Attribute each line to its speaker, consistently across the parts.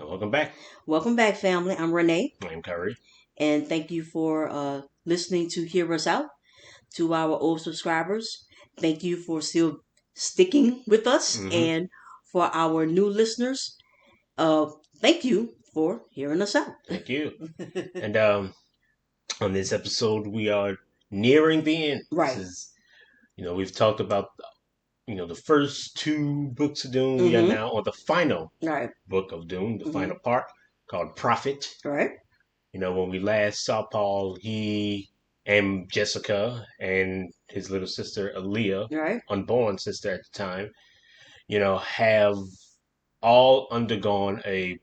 Speaker 1: Welcome back.
Speaker 2: Welcome back, family. I'm Renee,
Speaker 1: I'm Curry.
Speaker 2: and thank you for listening to Hear Us Out. To our old subscribers, thank you for still sticking with us,
Speaker 1: hmm
Speaker 2: and for our new listeners, uh, thank you for hearing us out.
Speaker 1: Thank you. And on this episode, we are nearing the end. This
Speaker 2: Right.
Speaker 1: is, we've talked about, the first two books of Dune. We are
Speaker 2: Mm-hmm.
Speaker 1: now on the final
Speaker 2: Right.
Speaker 1: book of Dune, the
Speaker 2: Mm-hmm.
Speaker 1: final part called Prophet.
Speaker 2: Right.
Speaker 1: When we last saw Paul, he and Jessica and his little sister Aaliyah,
Speaker 2: Right.
Speaker 1: unborn sister at the time, have all undergone a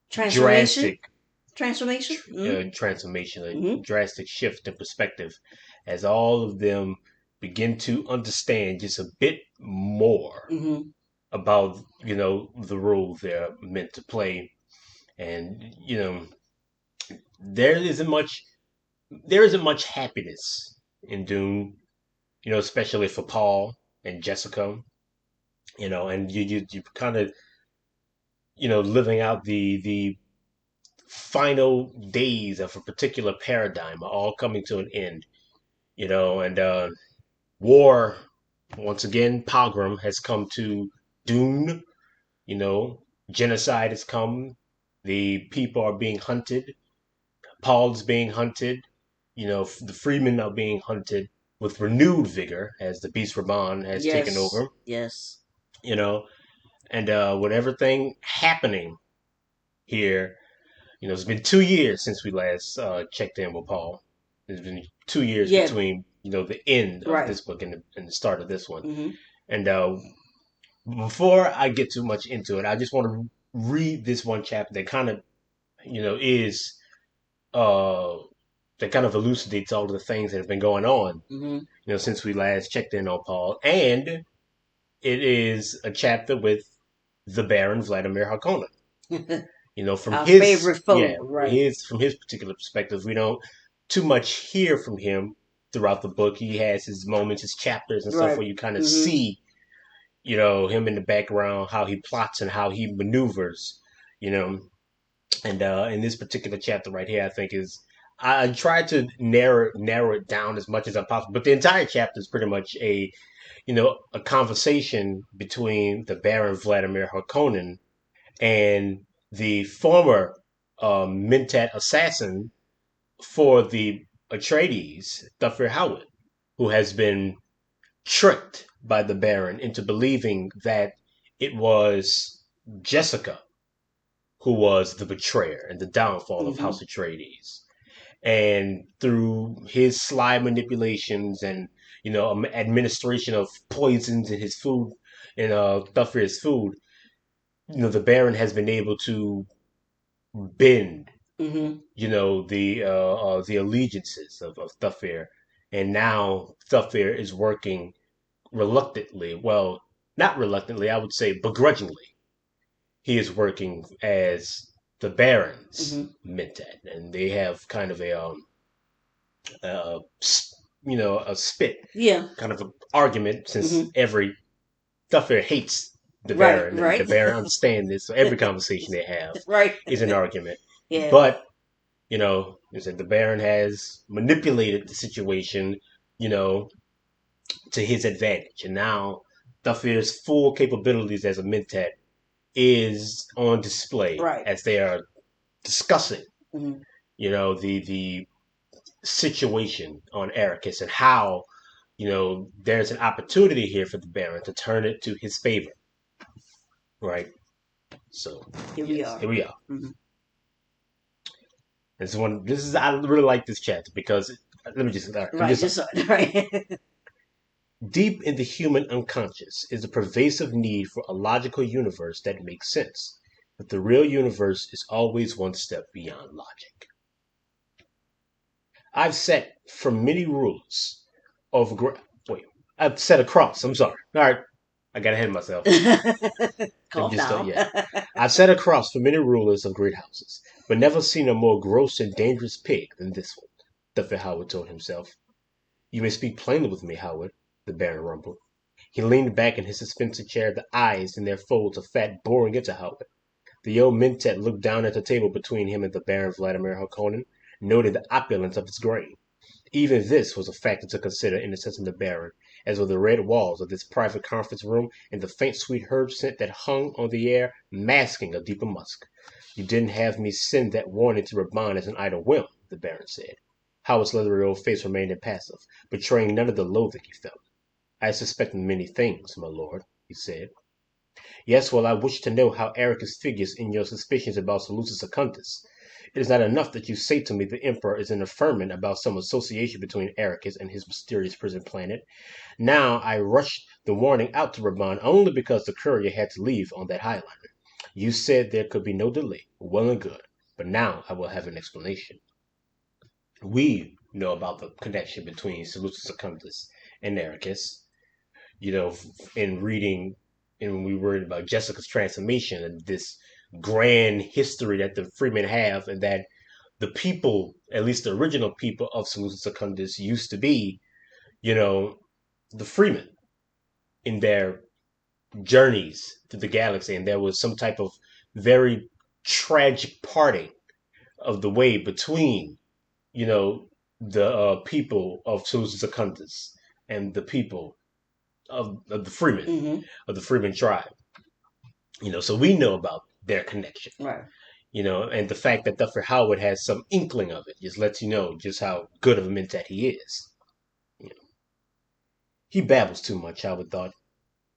Speaker 2: Transformation.
Speaker 1: drastic
Speaker 2: Transformation.
Speaker 1: transformation, a
Speaker 2: Mm-hmm.
Speaker 1: drastic shift in perspective, as all of them begin to understand just a bit more
Speaker 2: Mm-hmm.
Speaker 1: about the role they're meant to play, and there isn't much there isn't much happiness in Dune, especially for Paul and Jessica, and you kind of living out the final days of a particular paradigm are all coming to an end, and war, once again, pogrom has come to Dune, you know, genocide has come, the people are being hunted, Paul's being hunted, the freemen are being hunted with renewed vigor as the Beast Raban has taken
Speaker 2: Yes.
Speaker 1: over,
Speaker 2: Yes.
Speaker 1: you know, and with everything happening here, it's been 2 years since we last checked in with Paul. It's been 2 years
Speaker 2: Yeah.
Speaker 1: between the end of
Speaker 2: Right.
Speaker 1: this book and the start of this one.
Speaker 2: Mm-hmm.
Speaker 1: And before I get too much into it, I just want to read this one chapter that kind of is uh that kind of elucidates all of the things that have been going on
Speaker 2: Mm-hmm.
Speaker 1: since we last checked in on Paul, and it is a chapter with the Baron Vladimir Harkonnen. From
Speaker 2: Our
Speaker 1: his
Speaker 2: favorite foe. Right.
Speaker 1: from his particular perspective, we don't too much hear from him throughout the book. He has his moments, his chapters and stuff
Speaker 2: Right.
Speaker 1: where you kind of
Speaker 2: Mm-hmm.
Speaker 1: see, him in the background, how he plots and how he maneuvers, you know. And in this particular chapter right here, I think is I tried to narrow it down as much as I possible, but the entire chapter is pretty much a conversation between the Baron Vladimir Harkonnen and the former Mentat assassin for the Atreides, Thufir Howard, who has been tricked by the Baron into believing that it was Jessica who was the betrayer and the downfall of
Speaker 2: Mm-hmm.
Speaker 1: House Atreides. And through his sly manipulations and administration of poisons in his food, in Thufir's food, the Baron has been able to bend,
Speaker 2: Mm-hmm.
Speaker 1: the allegiances of Thufir, and now Thufir is working reluctantly. Well, not reluctantly, I would say begrudgingly. He is working as the Baron's
Speaker 2: Mm-hmm.
Speaker 1: mentat, and they have kind of uh, a spit
Speaker 2: Yeah.
Speaker 1: kind of an argument since
Speaker 2: Mm-hmm.
Speaker 1: every Thufir hates the
Speaker 2: Right.
Speaker 1: Baron, and the
Speaker 2: Right.
Speaker 1: Baron understands this. So every conversation they have
Speaker 2: Right.
Speaker 1: is an argument.
Speaker 2: Yeah.
Speaker 1: But is that the Baron has manipulated the situation, you know, to his advantage, and now Thufir's full capabilities as a mentat is on display
Speaker 2: Right.
Speaker 1: as they are discussing,
Speaker 2: Mm-hmm.
Speaker 1: the situation on Arrakis and how there's an opportunity here for the Baron to turn it to his favor, right? So
Speaker 2: Here we
Speaker 1: yes,
Speaker 2: are.
Speaker 1: here we are.
Speaker 2: Mm-hmm.
Speaker 1: I really like this chapter because let me just let me
Speaker 2: Right.
Speaker 1: just
Speaker 2: Just right.
Speaker 1: deep in the human unconscious is a pervasive need for a logical universe that makes sense. But the real universe is always one step beyond logic. I've set for many rulers of wait, I've set across. I'm sorry. All right, I got ahead of myself. Let me
Speaker 2: Calm
Speaker 1: just start.
Speaker 2: down.
Speaker 1: Yeah, I've sat across for many rulers of great houses, but never seen a more gross and dangerous pig than this one. Duffer Howard told himself. You may speak plainly with me, Howard, the Baron rumbled. He leaned back in his suspended chair, the eyes in their folds of fat boring into Howard. The old Mentat looked down at the table between him and the Baron Vladimir Harkonnen, noted the opulence of its grain. Even this was a factor to consider in assessing the Baron, as were the red walls of this private conference room and the faint sweet herb scent that hung on the air, masking a deeper musk. You didn't have me send that warning to Raban as an idle whim, the Baron said. Howard's leathery old face remained impassive, betraying none of the loathing he felt. I suspect many things, my lord, he said. Yes, well, I wish to know how Ericus figures in your suspicions about Seleucus Secundus. It is not enough that you say to me the Emperor is in a ferment about some association between Ericus and his mysterious prison planet. Now I rushed the warning out to Raban only because the courier had to leave on that Highlander. You said there could be no delay. Well and good. But now I will have an explanation. We know about the connection between Seleucus Secundus and Ericus. In reading and when we read about Jessica's transformation and this grand history that the Freemen have, and that the people, at least the original people of Seleucus Secundus, used to be, you know, the Freemen in their journeys through the galaxy, and there was some type of very tragic parting of the way between, you know, the people of Seleucus Secundus and the people of
Speaker 2: Mm-hmm.
Speaker 1: the Freeman tribe. So we know about their connection.
Speaker 2: Right.
Speaker 1: And the fact that Duffer Howard has some inkling of it just lets you know just how good of a mentat he is. You know, he babbles too much, Howard thought.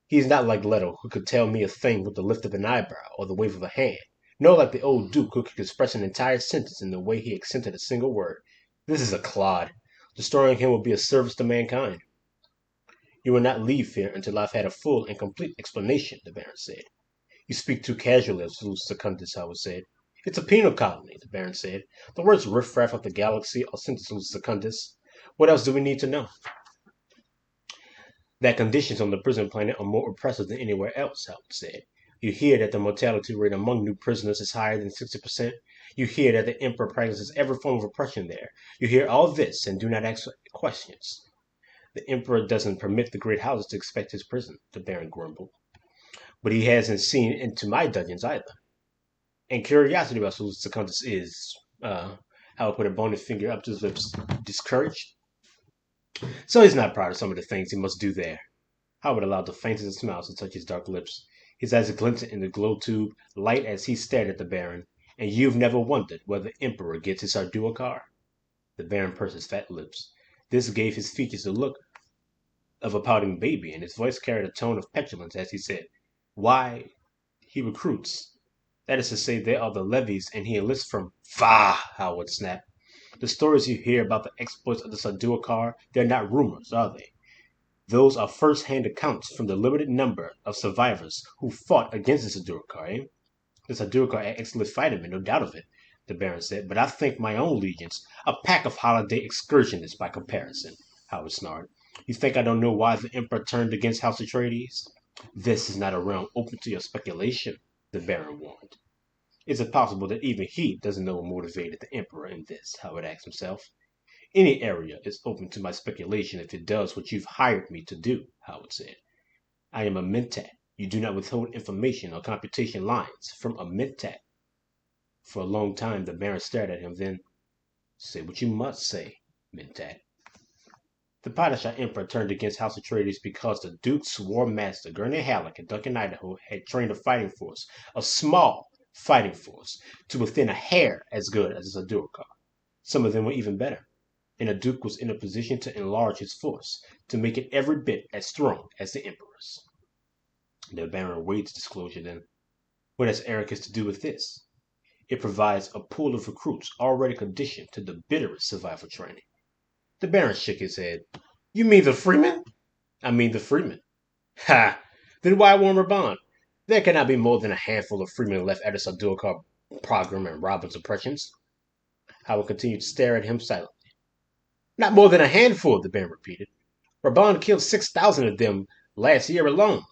Speaker 1: He is not like Leto, who could tell me a thing with the lift of an eyebrow or the wave of a hand, nor like the old Duke, who could express an entire sentence in the way he accented a single word. This is a clod. Destroying him will be a service to mankind. You will not leave here until I've had a full and complete explanation, the Baron said. You speak too casually of Secundus, Howard said. It's a penal colony, the Baron said. The worst riffraff of the galaxy are sent to Secundus. What else do we need to know? That conditions on the prison planet are more oppressive than anywhere else, Howard said. You hear that the mortality rate among new prisoners is higher than 60%. You hear that the Emperor practices every form of oppression there. You hear all this and do not ask questions. The Emperor doesn't permit the great houses to inspect his prison, the Baron grumbled. But he hasn't seen into my dungeons either. And curiosity about Secundus is, how I put a bony finger up to his lips, discouraged. So he's not proud of some of the things he must do there. Howard allowed the faintest of smiles to touch his dark lips. His eyes glinted in the glow tube light as he stared at the Baron. And you've never wondered where the Emperor gets his Sarduakar? The Baron pursed his fat lips. This gave his features the look of a pouting baby, and his voice carried a tone of petulance as he said, Why, he recruits. That is to say, there are the levies, and he enlists from. Bah! Howard snapped. The stories you hear about the exploits of the Sarduakar, they're not rumors, are they? Those are first-hand accounts from the limited number of survivors who fought against the Sarduakar, eh? The Sarduakar are excellent fightermen, no doubt of it, the Baron said, but I think my own legions a pack of holiday excursionists by comparison, Howard snarled. You think I don't know why the Emperor turned against House Atreides? This is not a realm open to your speculation, the Baron warned. Is it possible that even he doesn't know what motivated the Emperor in this? Howard asked himself. Any area is open to my speculation if it does what you've hired me to do, Howard said. I am a mentat. You do not withhold information or computation lines from a mentat. For a long time the Baron stared at him, then, Say what you must say, mentat. The Padishah Emperor turned against House Atreides because the Duke's war master, Gurney Halleck in Duncan, Idaho, had trained a fighting force, a small fighting force, to within a hair as good as the Sardaukar. Some of them were even better, and the Duke was in a position to enlarge his force, to make it every bit as strong as the Emperor's. The Baron weighed the disclosure then. What has Ericus to do with this? It provides a pool of recruits already conditioned to the bitterest survival training. The Baron shook his head. You mean the Freeman? I mean the Freeman. Ha! Then why warn Raban? There cannot be more than a handful of Freemen left after Sardaukar program and Robin's oppressions. Howard continued to stare at him silently. Not more than a handful, the Baron repeated. Raban killed 6,000 of them last year alone.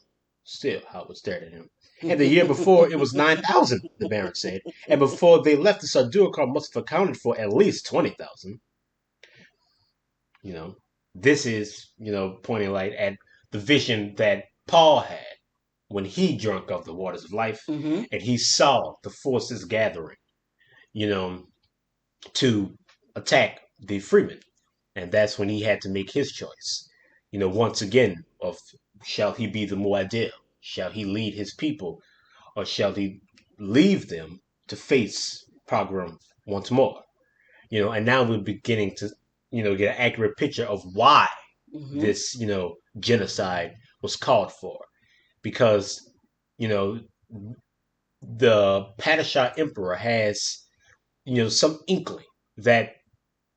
Speaker 1: Still, Howard stared at him. And the year before, it was 9,000, the Baron said. And before they left, the Sardaukar must have accounted for at least 20,000. You know, this is, pointing light at the vision that Paul had when he drank of the waters of life
Speaker 2: Mm-hmm.
Speaker 1: and he saw the forces gathering, you know, to attack the freemen. And that's when he had to make his choice. Once again, of shall he be the Muad'Dib? Shall he lead his people, or shall he leave them to face pogrom once more? And now we're beginning to, get an accurate picture of why
Speaker 2: Mm-hmm.
Speaker 1: this, genocide was called for. Because, you know, the Padishah Emperor has, some inkling that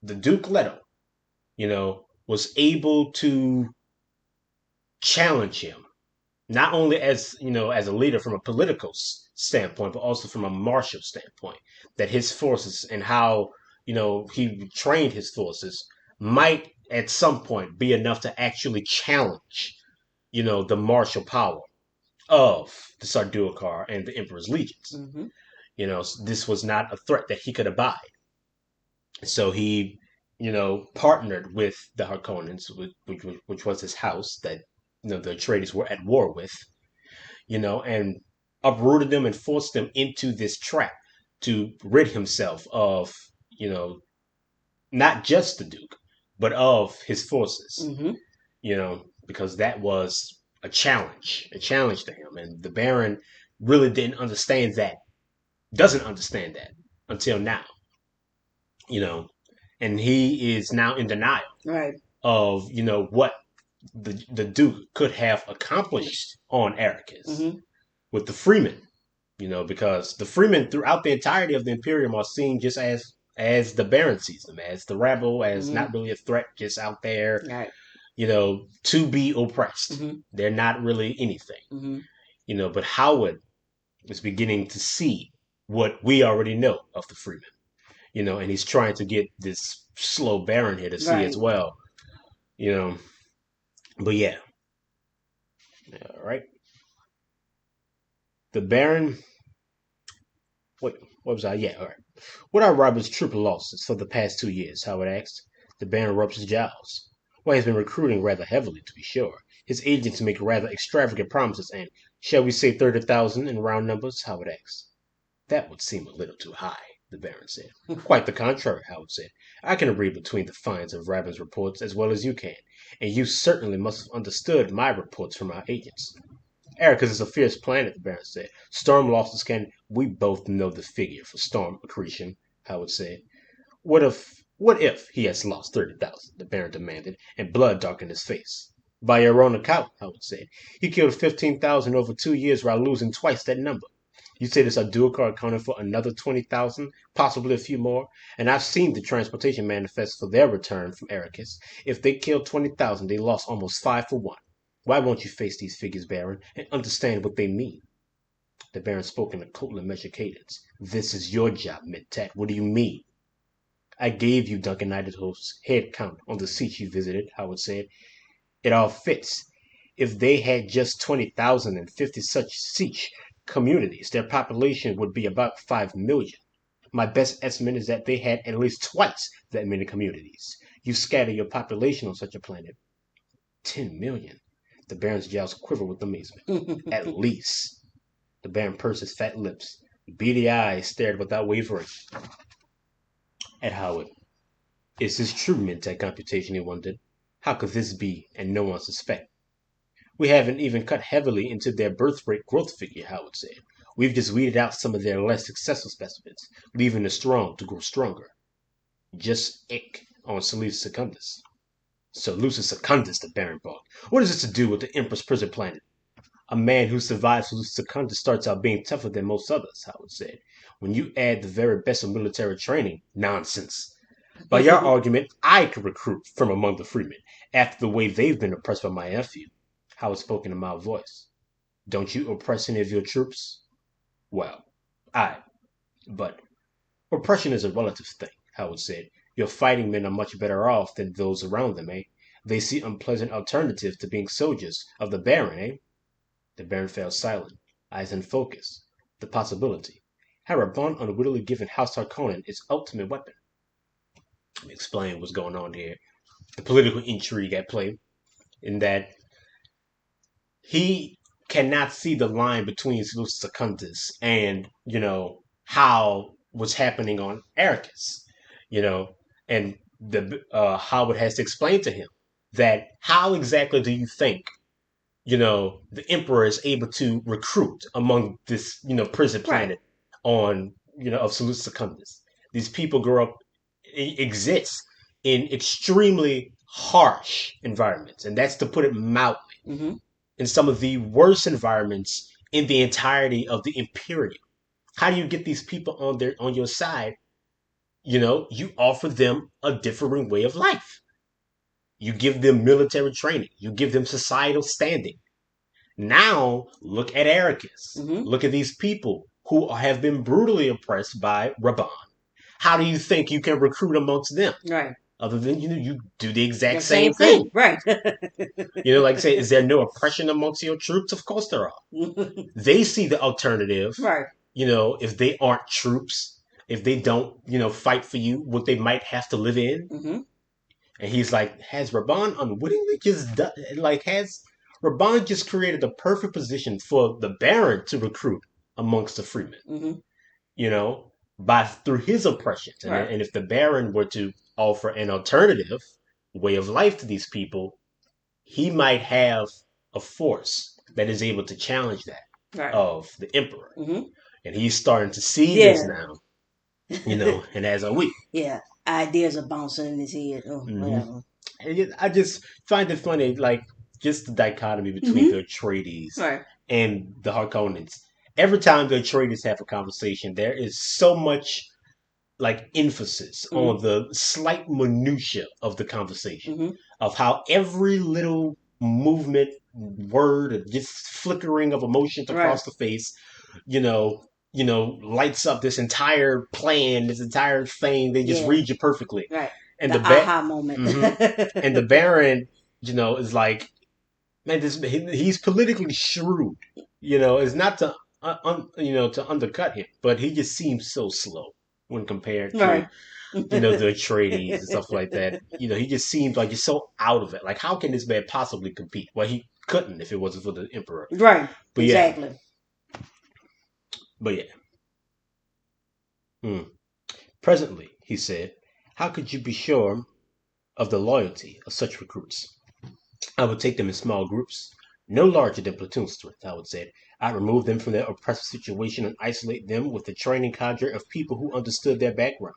Speaker 1: the Duke Leto, was able to challenge him, not only as, as a leader from a political standpoint, but also from a martial standpoint, that his forces and how, he trained his forces might at some point be enough to actually challenge, the martial power of the Sardaukar and the Emperor's legions.
Speaker 2: Mm-hmm.
Speaker 1: This was not a threat that he could abide. So he, partnered with the Harkonnens, which was his house that, the Atreides were at war with, and uprooted them and forced them into this trap to rid himself of, you know, not just the Duke, but of his forces,
Speaker 2: Mm-hmm.
Speaker 1: because that was a challenge to him. And the Baron really didn't understand that, doesn't understand that until now, you know, and he is now in denial
Speaker 2: Right.
Speaker 1: of, what the Duke could have accomplished on Arrakis
Speaker 2: Mm-hmm.
Speaker 1: with the Freemen, because the Freemen throughout the entirety of the Imperium are seen just as the Baron sees them, as the rabble, as
Speaker 2: Mm-hmm.
Speaker 1: not really a threat, just out there,
Speaker 2: Right.
Speaker 1: to be oppressed.
Speaker 2: Mm-hmm.
Speaker 1: They're not really anything,
Speaker 2: Mm-hmm.
Speaker 1: but Howard is beginning to see what we already know of the Freemen, and he's trying to get this slow Baron here to see as
Speaker 2: Right.
Speaker 1: well, you know. But yeah, all right. The Baron, what was I? Yeah, all right. What are Robert's troop losses for the past 2 years? Howard asked. The Baron rubs his jowls. Well, he's been recruiting rather heavily, to be sure. His agents make rather extravagant promises, and shall we say 30,000 in round numbers? Howard asked. That would seem a little too high, the Baron said. Quite the contrary, Howard said. I can read between the lines of Rabin's reports as well as you can, and you certainly must have understood my reports from our agents. Arrakis is a fierce planet, the Baron said. Storm losses can. We both know the figure for storm accretion, Howard said. What if he has lost 30,000? The Baron demanded, and blood darkened his face. By your own account, Howard said. He killed 15,000 over 2 years while losing twice that number. You say this Abdulkar accounted for another 20,000, possibly a few more, and I've seen the transportation manifest for their return from Arrakis. If they killed 20,000, they lost almost 5 for 1. Why won't you face these figures, Baron, and understand what they mean? The Baron spoke in a coldly measured cadence. This is your job, Mentat. What do you mean? I gave you Duncan Idaho's head count on the seats you visited, Howard said. It all fits. If they had just 20,050 such siege communities, their population would be about 5 million. My best estimate is that they had at least twice that many communities. You scatter your population on such a planet. 10 million. The Baron's jowls quivered with amazement. At least. The Baron pursed his fat lips. Beady eyes stared without wavering at Howard. Is this true, Mintek computation, he wondered? How could this be and no one suspect? We haven't even cut heavily into their birth rate growth figure, Howard said. We've just weeded out some of their less successful specimens, leaving the strong to grow stronger. Just ick on Seleucus Secundus. Seleucus Secundus, the Baron barked. What has this to do with the Empress prison planet? A man who survives Seleucus Secundus starts out being tougher than most others, Howard said. When you add the very best of military training, nonsense. By your argument, I could recruit from among the freemen, after the way they've been oppressed by my nephew. Howard spoke in a mild voice. Don't you oppress any of your troops? Well, I. But oppression is a relative thing, Howard said. Your fighting men are much better off than those around them, eh? They see unpleasant alternatives to being soldiers of the Baron, eh? The Baron fell silent, eyes in focus. The possibility. Had Raban unwittingly given House Harkonnen its ultimate weapon? Let me explain what's going on here. The political intrigue at play, in that he cannot see the line between Seleucus Secundus and how what's happening on Arrakis, you know, and the Howard has to explain to him that how exactly do you think the emperor is able to recruit among this prison
Speaker 2: Right.
Speaker 1: planet on of Seleucus Secundus. These people grow up exist in extremely harsh environments, and that's to put it mildly.
Speaker 2: Mm-hmm.
Speaker 1: In some of the worst environments in the entirety of the Imperium. How do you get these people on your side? You offer them a differing way of life. You give them military training. You give them societal standing. Now look at Arrakis.
Speaker 2: Mm-hmm.
Speaker 1: Look at these people who have been brutally oppressed by Raban. How do you think you can recruit amongst them?
Speaker 2: Right.
Speaker 1: Other than you do the
Speaker 2: The
Speaker 1: exact
Speaker 2: same
Speaker 1: same
Speaker 2: thing.
Speaker 1: thing.
Speaker 2: Right.
Speaker 1: Like I say, is there no oppression amongst your troops? Of course there are. They see the alternative.
Speaker 2: Right.
Speaker 1: If they aren't troops, if they don't, fight for you, what they might have to live in.
Speaker 2: Mm-hmm.
Speaker 1: And he's like, has Raban unwittingly just done, has Raban just created the perfect position for the Baron to recruit amongst the freemen,
Speaker 2: Mm-hmm.
Speaker 1: you know, by through his oppressions. And,
Speaker 2: Right.
Speaker 1: and if the Baron were to offer an alternative way of life to these people, he might have a force that is able to challenge that
Speaker 2: Right.
Speaker 1: of the Emperor.
Speaker 2: Mm-hmm.
Speaker 1: And he's starting to see this
Speaker 2: Yeah.
Speaker 1: now, and as are we.
Speaker 2: Yeah. Ideas are bouncing in his head. Oh,
Speaker 1: Hmm.
Speaker 2: whatever.
Speaker 1: I just find it funny, like just the dichotomy between
Speaker 2: Mm-hmm.
Speaker 1: the Atreides
Speaker 2: Right.
Speaker 1: and the Harkonnens. Every time the Atreides have a conversation, there is so much like emphasis
Speaker 2: Mm-hmm.
Speaker 1: on the slight minutia of the conversation,
Speaker 2: Mm-hmm.
Speaker 1: of how every little movement, word, or just flickering of emotions
Speaker 2: Right.
Speaker 1: across the face, you know, lights up this entire plan, this entire thing. They just
Speaker 2: Yeah.
Speaker 1: read you perfectly,
Speaker 2: Right.
Speaker 1: and
Speaker 2: The
Speaker 1: the bet,
Speaker 2: aha moment.
Speaker 1: hmm and the Baron, is like, man, he's politically shrewd. It's not to to undercut him, but he just seems so slow when compared to
Speaker 2: Right.
Speaker 1: the Atreides and stuff like that. He just seems like he's so out of it. Like, how can this man possibly compete? Well, he couldn't if it wasn't for the Emperor.
Speaker 2: Right.
Speaker 1: But yeah,
Speaker 2: Exactly.
Speaker 1: but yeah. Hmm. Presently, he said, how could you be sure of the loyalty of such recruits? I would take them in small groups, no larger than platoon strength, I would say. I'd remove them from their oppressive situation and isolate them with a training cadre of people who understood their background,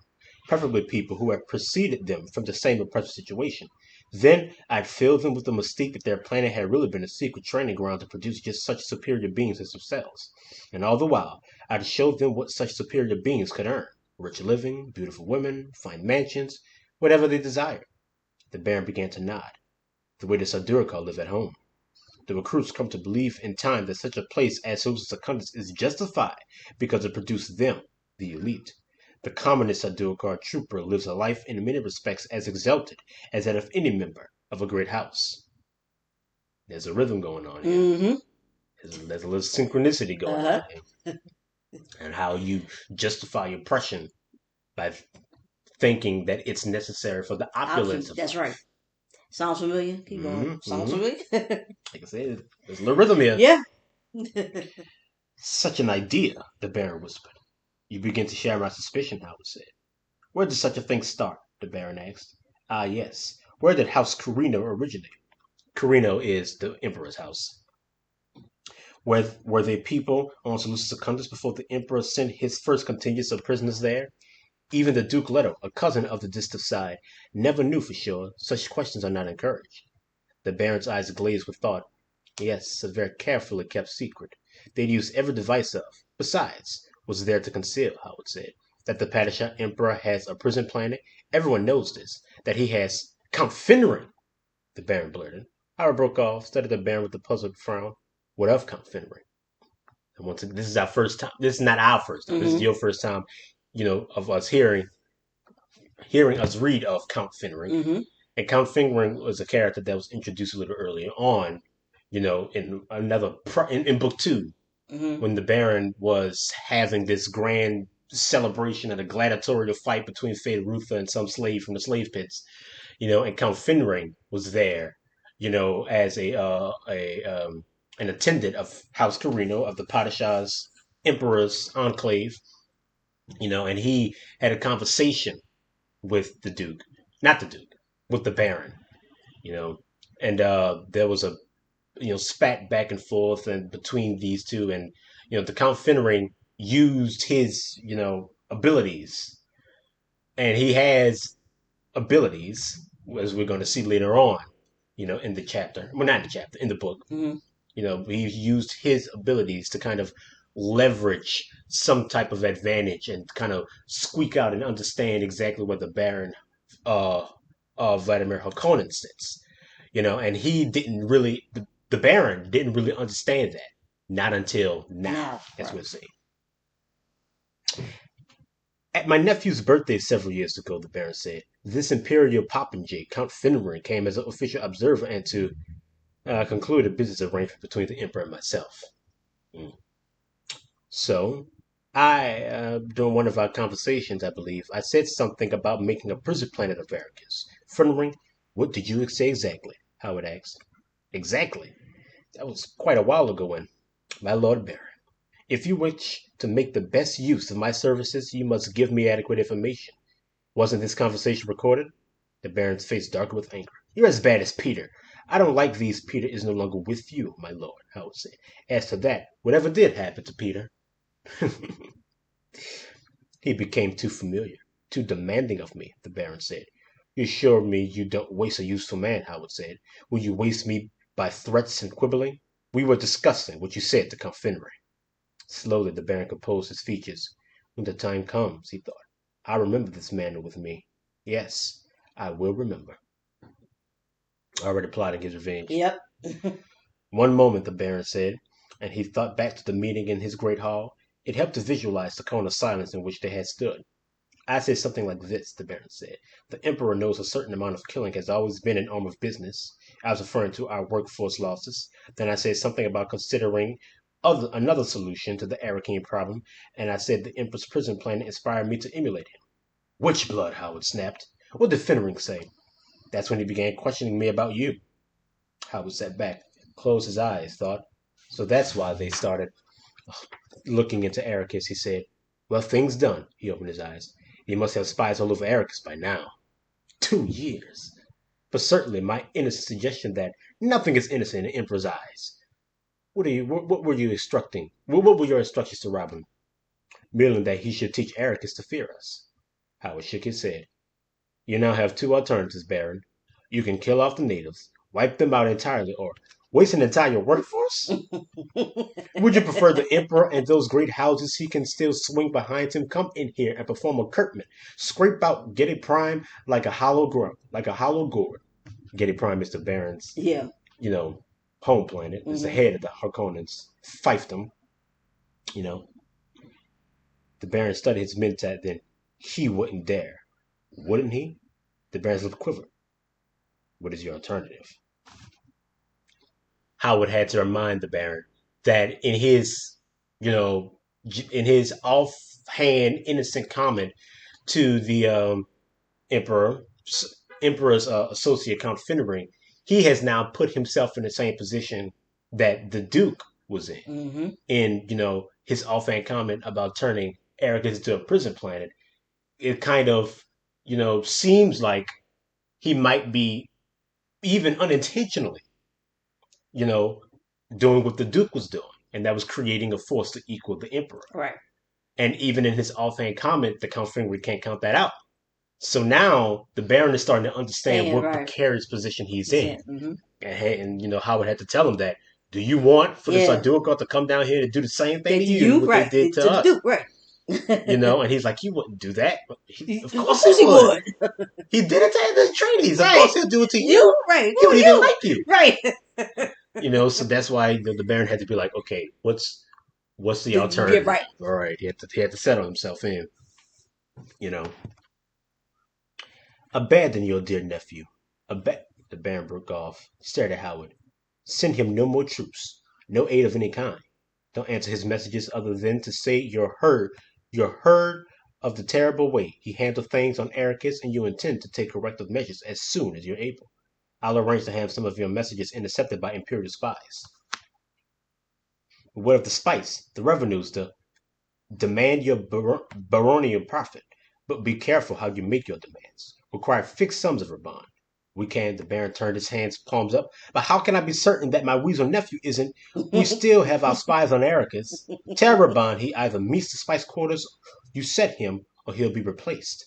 Speaker 1: preferably people who had preceded them from the same oppressive situation. Then I'd fill them with the mystique that their planet had really been a secret training ground to produce just such superior beings as themselves. And all the while, I'd show them what such superior beings could earn: rich living, beautiful women, fine mansions, whatever they desired. The Baron began to nod. The way the Saduraka live at home. The recruits come to believe in time that such a place as Social Secundus is justified because it produced them, the elite. The commonest Saduraka trooper lives a life in many respects as exalted as that of any member of a great house. There's a rhythm going on here.
Speaker 2: Mm-hmm.
Speaker 1: There's a little synchronicity going on
Speaker 2: Uh-huh.
Speaker 1: here. And how you justify oppression by thinking that it's necessary for the opulence
Speaker 2: Option.
Speaker 1: of
Speaker 2: That's right.
Speaker 1: life.
Speaker 2: Sounds familiar. Keep going.
Speaker 1: Mm-hmm,
Speaker 2: Sounds
Speaker 1: mm-hmm.
Speaker 2: familiar.
Speaker 1: Like I said, there's a little rhythm here.
Speaker 2: Yeah.
Speaker 1: Such an idea, the Baron whispered. You begin to share my suspicion, Howard said. Where did such a thing start? The Baron asked. Ah, yes. Where did House Carino originate? Carino is the Emperor's house. Were they people on Seleucus Secundus before the Emperor sent his first contingents of prisoners there? Even the Duke Leto, a cousin of the distant side, never knew for sure. Such questions are not encouraged. The Baron's eyes glazed with thought. Yes, a very carefully kept secret. They'd use every device of. Besides, was there to conceal, Howard said, that the Padishah Emperor has a prison planet? Everyone knows this. That he has Count Finring, the Baron blurted. Howard broke off, studied the Baron with a puzzled frown. What of Count Finring? And once again, this is our first time. This is not our first time. This is
Speaker 2: Mm-hmm.
Speaker 1: your first time, of us hearing us read of Count Finring.
Speaker 2: Mm-hmm.
Speaker 1: And Count Finring was a character that was introduced a little earlier on, in another in book two,
Speaker 2: Mm-hmm.
Speaker 1: when the Baron was having this grand celebration and a gladiatorial fight between Federutha and some slave from the slave pits, and Count Finring was there, as a an attendant of House Carino of the Padishah's Emperor's Enclave, and he had a conversation with the Duke, not the Duke, with the Baron, you know, and there was a spat back and forth and between these two, and the Count Finneran used his abilities, and he has abilities as we're going to see later on, in the chapter. Well, not in the chapter, in the book.
Speaker 2: Hmm.
Speaker 1: He used his abilities to kind of leverage some type of advantage and kind of squeak out and understand exactly where the Baron uh, Vladimir Harkonnen sits. And he didn't really, the Baron didn't really understand that. Not until now,
Speaker 2: Now,
Speaker 1: as
Speaker 2: right.
Speaker 1: we'll see. At my nephew's birthday several years ago, the Baron said, this imperial popinjay, Count Finneran, came as an official observer and to conclude a business arrangement between the Emperor and myself. Mm. So, during one of our conversations, I believe, I said something about making a prison planet of Arrakis. Finneran, what did you say exactly? Howard asked. Exactly. That was quite a while ago when, my Lord Baron, if you wish to make the best use of my services, you must give me adequate information. Wasn't this conversation recorded? The Baron's face darkened with anger. You're as bad as Peter. I don't like these. Peter is no longer with you, my lord, Howard said. As to that, whatever did happen to Peter, he became too familiar, too demanding of me, the Baron said. You assure me you don't waste a useful man, Howard said. Will you waste me by threats and quibbling? We were discussing what you said to Count Finray. Slowly the Baron composed his features. When the time comes, he thought, I remember this man with me. Yes, I will remember. Already plotting his revenge.
Speaker 2: Yep.
Speaker 1: One moment, the Baron said, and he thought back to the meeting in his great hall. It helped to visualize the cone of silence in which they had stood. I say something like this, the Baron said. The Emperor knows a certain amount of killing has always been an arm of business. I was referring to our workforce losses. Then I said something about considering another solution to the Arrakeen problem, and I said the Emperor's prison plan inspired me to emulate him. Witch blood, Howard snapped. What did Finneran say? That's when he began questioning me about you. Howard sat back, closed his eyes, thought. So that's why they started looking into Arrakis, he said. Well, things done. He opened his eyes. He must have spies all over Arrakis by now. 2 years. But certainly my innocent suggestion that nothing is innocent in the Emperor's eyes. What were you instructing? What were your instructions to Robin? Merely that he should teach Arrakis to fear us. Howard shook his head. You now have two alternatives, Baron. You can kill off the natives, wipe them out entirely, or waste an entire workforce? Would you prefer the Emperor and those great houses he can still swing behind him come in here and perform a Kurtman, scrape out Getty Prime like a hollow gourd? Getty Prime is the Baron's,
Speaker 2: Yeah.
Speaker 1: you know, home planet. It's the
Speaker 2: Hmm.
Speaker 1: head of the Harkonnens, fiefdom. You know, the Baron studied his mentat. Then he wouldn't dare, wouldn't he? The Baron's lip quivered. What is your alternative? Howard had to remind the Baron that you know, in his offhand innocent comment to the emperor, emperor's associate Count Finneran, he has now put himself in the same position that the Duke was in.
Speaker 2: Hmm.
Speaker 1: In his offhand comment about turning Arrakis into a prison planet, it kind of seems like he might be even unintentionally you know doing what the Duke was doing, and that was creating a force to equal the Emperor.
Speaker 2: Right.
Speaker 1: And even in his offhand comment, the Count Finger can't count that out. So now the Baron is starting to understand
Speaker 2: Stand
Speaker 1: what
Speaker 2: right.
Speaker 1: precarious position he's
Speaker 2: He's
Speaker 1: in.
Speaker 2: in. Hmm.
Speaker 1: And Howard had to tell him that. Do you want for the
Speaker 2: Yeah.
Speaker 1: Sardaukar to come down here to do the same thing
Speaker 2: They
Speaker 1: to
Speaker 2: to
Speaker 1: you,
Speaker 2: you,
Speaker 1: what they
Speaker 2: right?
Speaker 1: did to
Speaker 2: To the
Speaker 1: us?
Speaker 2: Duke, right?
Speaker 1: And he's like, he wouldn't do that. Of
Speaker 2: Of
Speaker 1: course he
Speaker 2: course he
Speaker 1: would.
Speaker 2: would.
Speaker 1: He did it to the trainees. Of
Speaker 2: Right.
Speaker 1: course he'll do it to
Speaker 2: You,
Speaker 1: you.
Speaker 2: right?
Speaker 1: He
Speaker 2: Who
Speaker 1: don't even
Speaker 2: you?
Speaker 1: like you.
Speaker 2: Right.
Speaker 1: So that's why the Baron had to be like, okay, what's the
Speaker 2: Yeah.
Speaker 1: alternative?
Speaker 2: Right.
Speaker 1: All right, he had to settle himself in. You know, abandon your dear nephew. The Baron broke off, stared at Howard. Send him no more troops, no aid of any kind. Don't answer his messages other than to say you're heard of the terrible way he handled things on Arrakis, and you intend to take corrective measures as soon as you're able. I'll arrange to have some of your messages intercepted by Imperial spies. What of the spice, the revenues, the demand your baronial profit? But be careful how you make your demands. Require fixed sums of Raban. We can, the Baron turned his hands palms up. But how can I be certain that my weasel nephew isn't? We still have our spies on Arrakis. Tell Raban he either meets the spice quarters you set him, or he'll be replaced.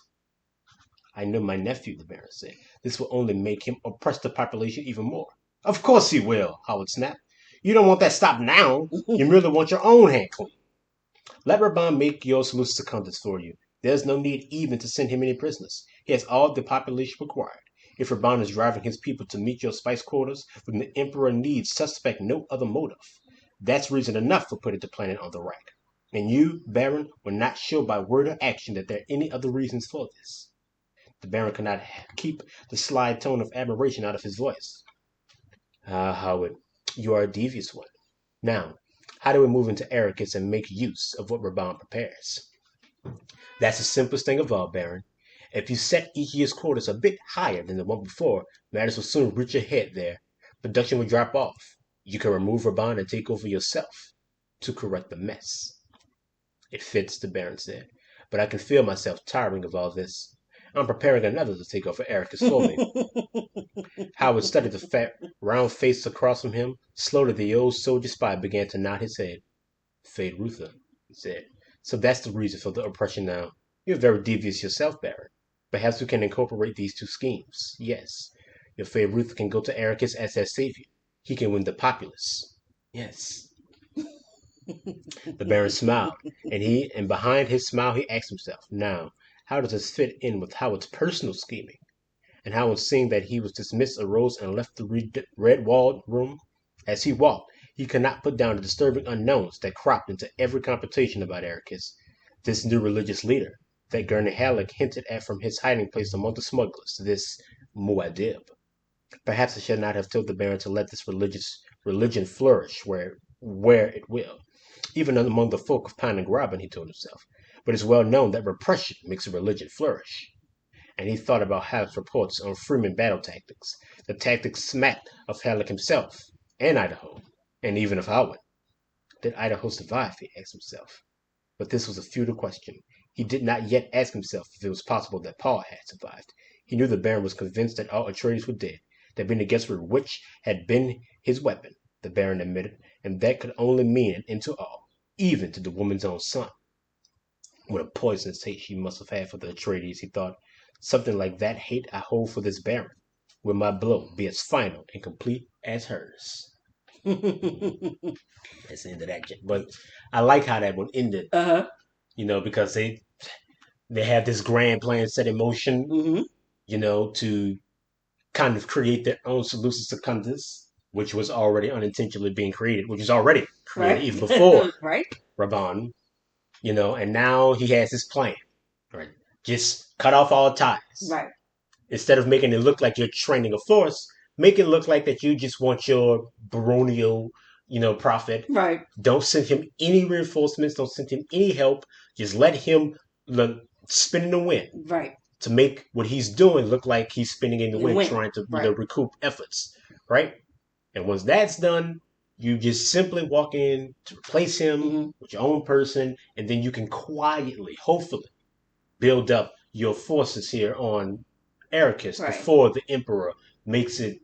Speaker 1: I know my nephew, the Baron said. This will only make him oppress the population even more. Of course he will, Howard snapped. You don't want that stopped now. You merely want your own hand clean. Let Raban make your Seleucus Secundus for you. There's no need even to send him any prisoners. He has all the population required. If Raban is driving his people to meet your spice quarters, then the Emperor needs suspect no other motive. That's reason enough for putting the planet on the rack. And you, Baron, will not show by word or action that there are any other reasons for this. The Baron could not keep the sly tone of admiration out of his voice. Ah, Howard, you are a devious one. Now, how do we move into Arrakis and make use of what Raban prepares? That's the simplest thing of all, Baron. If you set each year's quotas a bit higher than the one before, matters will soon reach a head there. Production will drop off. You can remove Raban and take over yourself to correct the mess. It fits, the Baron said, but I can feel myself tiring of all this. I'm preparing another to take over Arrakis for me. Howard studied the fat, round face across from him. Slowly, the old soldier spy began to nod his head. Feyd-Rautha, he said. So that's the reason for the oppression now. You're very devious yourself, Baron. Perhaps we can incorporate these two schemes. Yes, your Feyd-Rautha can go to Arrakis as their savior. He can win the populace. Yes. The Baron smiled, and behind his smile he asked himself, now, how does this fit in with Howard's personal scheming? And Howard, seeing that he was dismissed, arose and left the red-walled room. As he walked, he could not put down the disturbing unknowns that cropped into every computation about Arrakis, this new religious leader that Gurney Halleck hinted at from his hiding place among the smugglers, this Muad'Dib. Perhaps I should not have told the Baron to let this religion flourish where it will, even among the folk of Pine and Graben, he told himself. But it's well known that repression makes a religion flourish. And he thought about Halleck's reports on Freeman battle tactics. The tactics smacked of Halleck himself, and Idaho, and even of Howard. Did Idaho survive, he asked himself. But this was a futile question. He did not yet ask himself if it was possible that Paul had survived. He knew the Baron was convinced that all Atreides were dead, that Bene Gesserit which had been his weapon, the Baron admitted, and that could only mean an end to all, even to the woman's own son. What a poisonous hate she must have had for the Atreides, he thought. Something like that hate I hold for this Baron. Will my blow be as final and complete as hers? That's the end of that. But I like how that one ended. Because they have this grand plan set in motion. To kind of create their own Seleucus Secundus, which was already unintentionally being created, which was already created even before
Speaker 2: right.
Speaker 1: Raban. And now he has his plan. Right. Just cut off all ties.
Speaker 2: Right.
Speaker 1: Instead of making it look like you're training a force, make it look like that you just want your baronial, profit.
Speaker 2: Right.
Speaker 1: Don't send him any reinforcements. Don't send him any help. Just let him spin in the wind.
Speaker 2: Right.
Speaker 1: To make what he's doing look like he's spinning in the wind, trying to recoup efforts. Right. And once that's done, you just simply walk in to replace him with your own person, and then you can quietly, hopefully, build up your forces here on Arrakis before the Emperor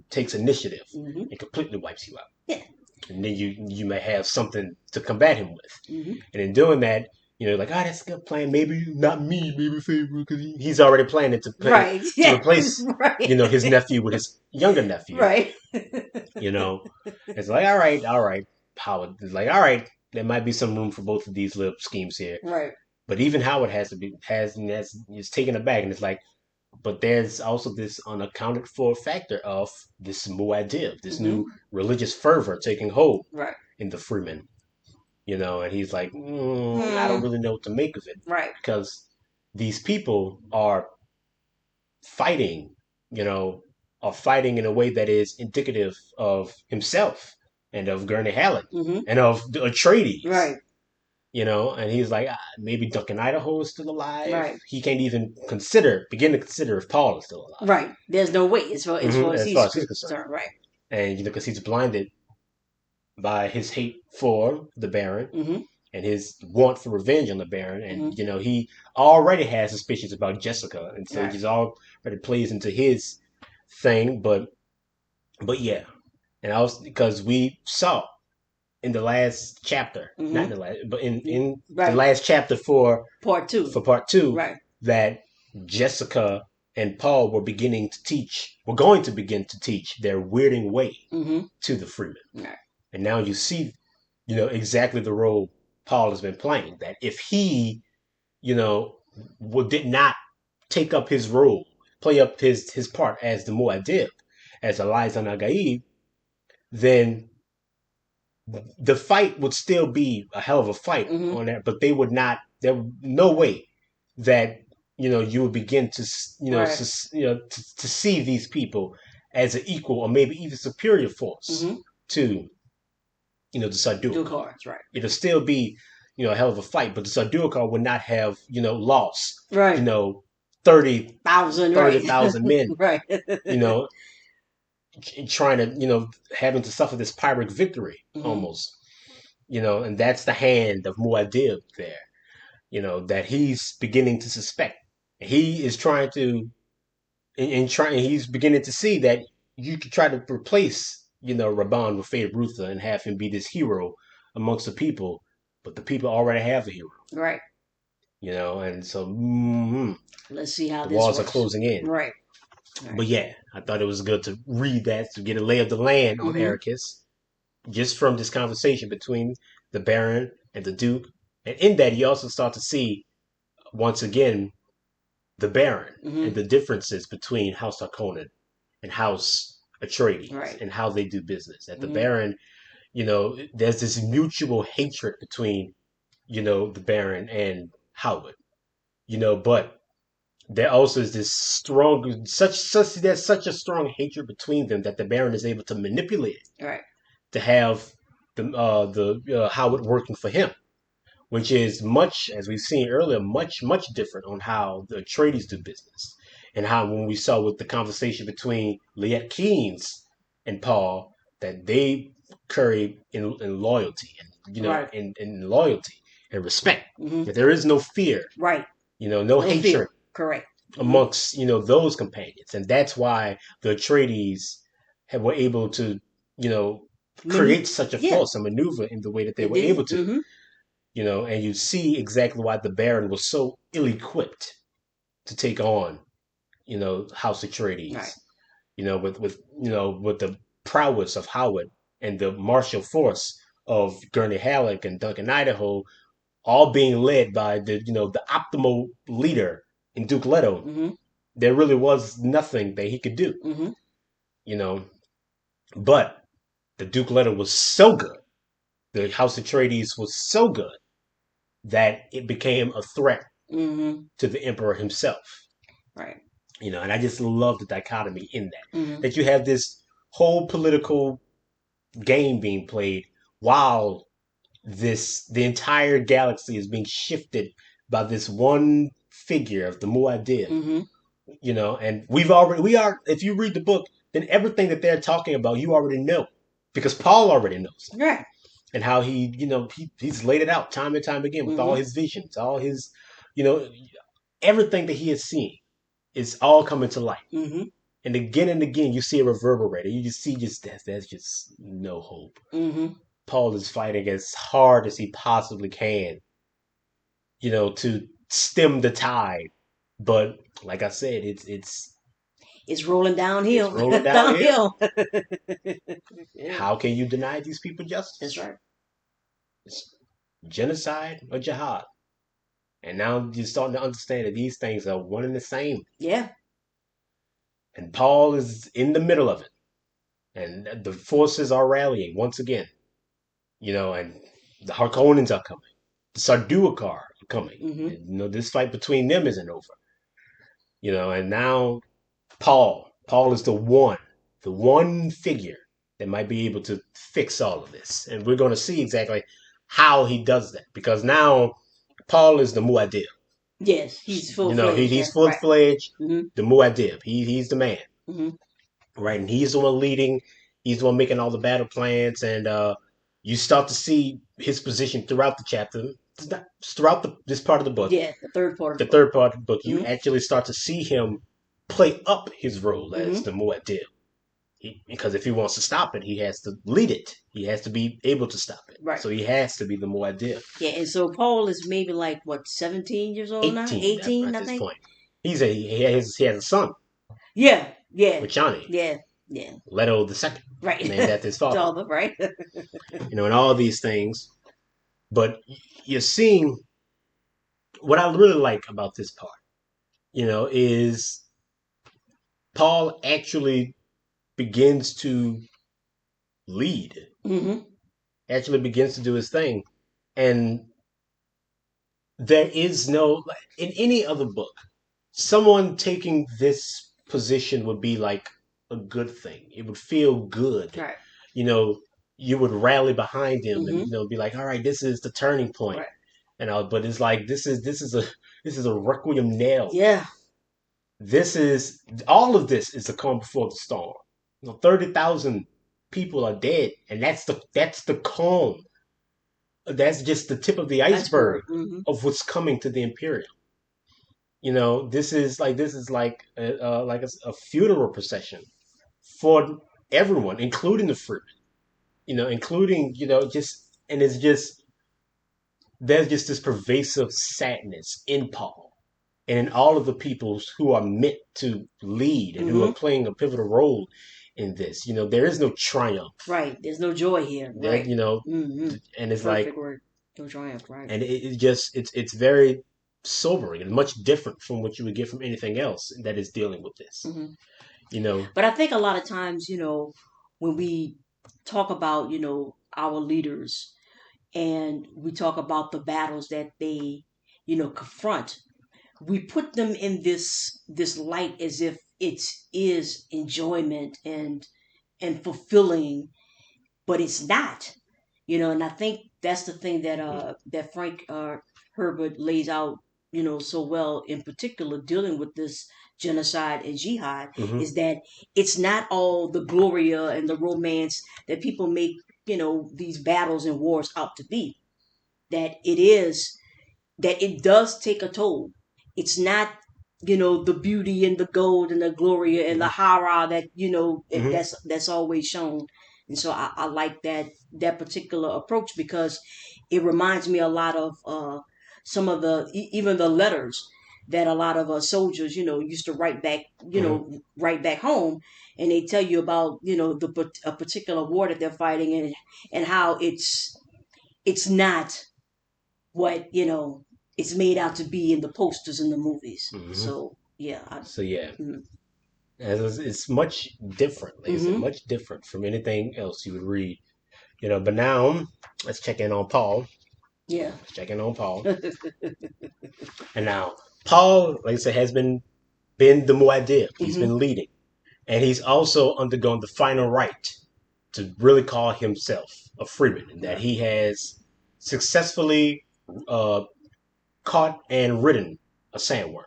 Speaker 1: takes initiative and completely wipes you out.
Speaker 2: Yeah.
Speaker 1: And then you may have something to combat him with. And in doing that, that's a good plan. Maybe not me, maybe Favorite, because he's already planning to replace, his nephew with his younger nephew.
Speaker 2: Right.
Speaker 1: It's like, all right. Howard is like, all right, there might be some room for both of these little schemes here.
Speaker 2: Right.
Speaker 1: But even Howard is taken aback, and it's like, but there's also this unaccounted for factor of this Muad'Dib, this new religious fervor taking hold in the Freemen. And he's like, I don't really know what to make of it.
Speaker 2: Right.
Speaker 1: Because these people are fighting, in a way that is indicative of himself and of Gurney Halleck and of the Atreides.
Speaker 2: Right.
Speaker 1: And he's like, maybe Duncan Idaho is still alive.
Speaker 2: Right.
Speaker 1: He can't even begin to consider if Paul is still alive.
Speaker 2: Right. There's no way as far as he's concerned. Right.
Speaker 1: And, because he's blinded by his hate for the Baron
Speaker 2: Mm-hmm.
Speaker 1: and his want for revenge on the Baron, and
Speaker 2: Mm-hmm.
Speaker 1: he already has suspicions about Jessica, and so he
Speaker 2: Right.
Speaker 1: just already plays into his thing. But yeah, and I was because we saw in the last chapter, not in
Speaker 2: Mm-hmm.
Speaker 1: the last, but in the
Speaker 2: Right.
Speaker 1: last chapter
Speaker 2: Part two.
Speaker 1: for part two,
Speaker 2: Right.
Speaker 1: that Jessica and Paul were going to begin to teach their weirding way
Speaker 2: Mm-hmm.
Speaker 1: to the Freeman.
Speaker 2: Right.
Speaker 1: And now you see, exactly the role Paul has been playing. That if he, did not take up his role, play up his part as the Muad'Dib, as Eliza Nagaib, then the fight would still be a hell of a fight
Speaker 2: Mm-hmm.
Speaker 1: on that. But they would not. There no way that you would begin to
Speaker 2: Right.
Speaker 1: to see these people as an equal or maybe even superior force
Speaker 2: Mm-hmm.
Speaker 1: to the
Speaker 2: Do
Speaker 1: Sardaukar.
Speaker 2: cards. Right.
Speaker 1: It'll still be a hell of a fight, but the Sardaukar would not have lost you
Speaker 2: Right.
Speaker 1: know 30
Speaker 2: Thousand.
Speaker 1: thirty
Speaker 2: Right.
Speaker 1: thousand men
Speaker 2: Right.
Speaker 1: you know trying to having to suffer this Pyrrhic victory
Speaker 2: Mm-hmm.
Speaker 1: almost. And that's the hand of Muad'Dib there. That he's beginning to suspect. He is trying to and trying. He's beginning to see that you could try to replace Raban with Fade Ruther and have him be this hero amongst the people, but the people already have a hero.
Speaker 2: Right.
Speaker 1: And so
Speaker 2: Let's see how
Speaker 1: the
Speaker 2: this
Speaker 1: walls are
Speaker 2: works.
Speaker 1: closing in.
Speaker 2: Right. Right.
Speaker 1: But yeah, I thought it was good to read that to get a lay of the land on
Speaker 2: Mm-hmm.
Speaker 1: Arrakis, just from this conversation between the Baron and the Duke. And in that, you also start to see once again the Baron and
Speaker 2: Mm-hmm.
Speaker 1: the differences between House Harkonnen and House Atreides
Speaker 2: Right.
Speaker 1: and how they do business. At the
Speaker 2: Mm-hmm.
Speaker 1: Baron, there's this mutual hatred between the Baron and Howard. But there also is this strong, such there's such a strong hatred between them that the Baron is able to manipulate it
Speaker 2: Right.
Speaker 1: to have the Howard working for him, which is much, as we've seen earlier, much different on how the Atreides do business, and how when we saw with the conversation between Liet Keynes and Paul that they curry in loyalty and
Speaker 2: Right.
Speaker 1: in loyalty and respect.
Speaker 2: Mm-hmm.
Speaker 1: That there is no fear,
Speaker 2: Right.
Speaker 1: no
Speaker 2: No
Speaker 1: hatred
Speaker 2: fear. Correct. Mm-hmm.
Speaker 1: amongst those companions, and that's why the Atreides were able to you know
Speaker 2: Manu-
Speaker 1: create such a
Speaker 2: yeah,
Speaker 1: force and maneuver in the way that they
Speaker 2: they
Speaker 1: were
Speaker 2: did.
Speaker 1: able to.
Speaker 2: Mm-hmm.
Speaker 1: And you see exactly why the Baron was so ill-equipped to take on House
Speaker 2: Right.
Speaker 1: Atreides. With the prowess of Howard and the martial force of Gurney Halleck and Duncan Idaho, all being led by the optimal leader in Duke Leto.
Speaker 2: Mm-hmm.
Speaker 1: There really was nothing that he could do,
Speaker 2: Mm-hmm.
Speaker 1: you know. But the Duke Leto was so good, the House Atreides was so good that it became a threat
Speaker 2: Mm-hmm.
Speaker 1: to the Emperor himself.
Speaker 2: Right.
Speaker 1: And I just love the dichotomy in that.
Speaker 2: Mm-hmm.
Speaker 1: That you have this whole political game being played while the entire galaxy is being shifted by this one figure of the Muad'Dib.
Speaker 2: Mm-hmm.
Speaker 1: And we are if you read the book, then everything that they're talking about you already know. Because Paul already knows it.
Speaker 2: Right.
Speaker 1: And how he's laid it out time and time again with all
Speaker 2: Mm-hmm.
Speaker 1: his visions, all his you know, everything that he has seen is all coming to light.
Speaker 2: Mm-hmm.
Speaker 1: And again, you see it reverberated. You just see there's just no hope.
Speaker 2: Mm-hmm.
Speaker 1: Paul is fighting as hard as he possibly can, to stem the tide. But like I said,
Speaker 2: It's rolling
Speaker 1: it's
Speaker 2: downhill.
Speaker 1: rolling downhill.
Speaker 2: Downhill. Yeah.
Speaker 1: How can you deny these people
Speaker 2: That's
Speaker 1: justice?
Speaker 2: right.
Speaker 1: It's genocide or jihad. And now you're starting to understand that these things are one and the same.
Speaker 2: Yeah.
Speaker 1: And Paul is in the middle of it. And the forces are rallying once again. And the Harkonnens are coming. The Sardaukar are coming.
Speaker 2: Mm-hmm.
Speaker 1: And, this fight between them isn't over. And now Paul is the one figure that might be able to fix all of this. And we're going to see exactly how he does that. Because now Paul is the Muad'Dib.
Speaker 2: Yes, he's full fledged.
Speaker 1: He's
Speaker 2: Yeah.
Speaker 1: full
Speaker 2: Right.
Speaker 1: fledged,
Speaker 2: Mm-hmm.
Speaker 1: the Muad'Dib. He's the man.
Speaker 2: Mm-hmm.
Speaker 1: Right. And he's the one leading, he's the one making all the battle plans. And you start to see his position throughout the chapter, throughout this part of the book,
Speaker 2: Yeah, the third part of
Speaker 1: the
Speaker 2: the book.
Speaker 1: third part of the book. You
Speaker 2: Mm-hmm.
Speaker 1: actually start to see him play up his role as
Speaker 2: Mm-hmm.
Speaker 1: the Muad'Dib. Because if he wants to stop it, he has to lead it. He has to be able to stop it.
Speaker 2: Right.
Speaker 1: So he has to be the Muad'Dib.
Speaker 2: Yeah, and so Paul is maybe like what, 17 years old now?
Speaker 1: 18
Speaker 2: 18,
Speaker 1: at
Speaker 2: I
Speaker 1: this
Speaker 2: think.
Speaker 1: point. He has a son
Speaker 2: Yeah, yeah,
Speaker 1: with Johnny,
Speaker 2: yeah, yeah.
Speaker 1: Leto the second,
Speaker 2: Right.
Speaker 1: named after his father.
Speaker 2: Dollar, right?
Speaker 1: And all these things. But you're seeing what I really like about this part, is Paul actually begins to lead,
Speaker 2: Mm-hmm.
Speaker 1: actually begins to do his thing. And there is no, in any other book, someone taking this position would be like a good thing. It would feel good.
Speaker 2: Right.
Speaker 1: You know, you would rally behind him and
Speaker 2: Mm-hmm.
Speaker 1: be like, all right, this is the turning point.
Speaker 2: Right.
Speaker 1: But it's like this is a requiem nail.
Speaker 2: Yeah.
Speaker 1: This is all of this is the calm before the storm. 30,000 people are dead, and that's the calm. That's just the tip of the
Speaker 2: Iceberg.
Speaker 1: iceberg
Speaker 2: Mm-hmm.
Speaker 1: of what's coming to the Imperium. This is like a funeral procession for everyone, including the fruit. Including just and it's just there's just this pervasive sadness in Paul and in all of the people who are meant to lead and who are
Speaker 2: Mm-hmm.
Speaker 1: playing a pivotal role in this. There is no triumph.
Speaker 2: Right. There's no joy here.
Speaker 1: There,
Speaker 2: Right. Mm-hmm.
Speaker 1: and it's like,
Speaker 2: Perfect word. No triumph. Right.
Speaker 1: and it's very sobering and much different from what you would get from anything else that is dealing with this.
Speaker 2: Mm-hmm.
Speaker 1: You know.
Speaker 2: But I think a lot of times, when we talk about, our leaders and we talk about the battles that they, confront, we put them in this light as if it is enjoyment and fulfilling, but it's not. And I think that's the thing that Frank Herbert lays out, so well, in particular dealing with this genocide and jihad,
Speaker 1: Mm-hmm.
Speaker 2: is that it's not all the gloria and the romance that people make, these battles and wars out to be. That it does take a toll. It's not, the beauty and the gold and the gloria and the
Speaker 1: Mm-hmm.
Speaker 2: hara that,
Speaker 1: Mm-hmm.
Speaker 2: that's always shown. And so I like that particular approach, because it reminds me a lot of some of even the letters that a lot of soldiers, used to write back,
Speaker 1: Mm-hmm.
Speaker 2: write back home, and they tell you about, a particular war that they're fighting, and how it's not what it's made out to be in the posters and the movies.
Speaker 1: Mm-hmm.
Speaker 2: So yeah,
Speaker 1: So yeah,
Speaker 2: mm,
Speaker 1: it's much different. Like I said,
Speaker 2: mm-hmm,
Speaker 1: much different from anything else you would read. But now let's check in on Paul.
Speaker 2: yeah,
Speaker 1: Let's check in on Paul. And now Paul, like I said, has been the Muad'Dib. He's
Speaker 2: mm-hmm,
Speaker 1: been leading, and he's also undergone the final rite to really call himself a freeman, and that
Speaker 2: right,
Speaker 1: he has successfully uh, caught and ridden a sandworm.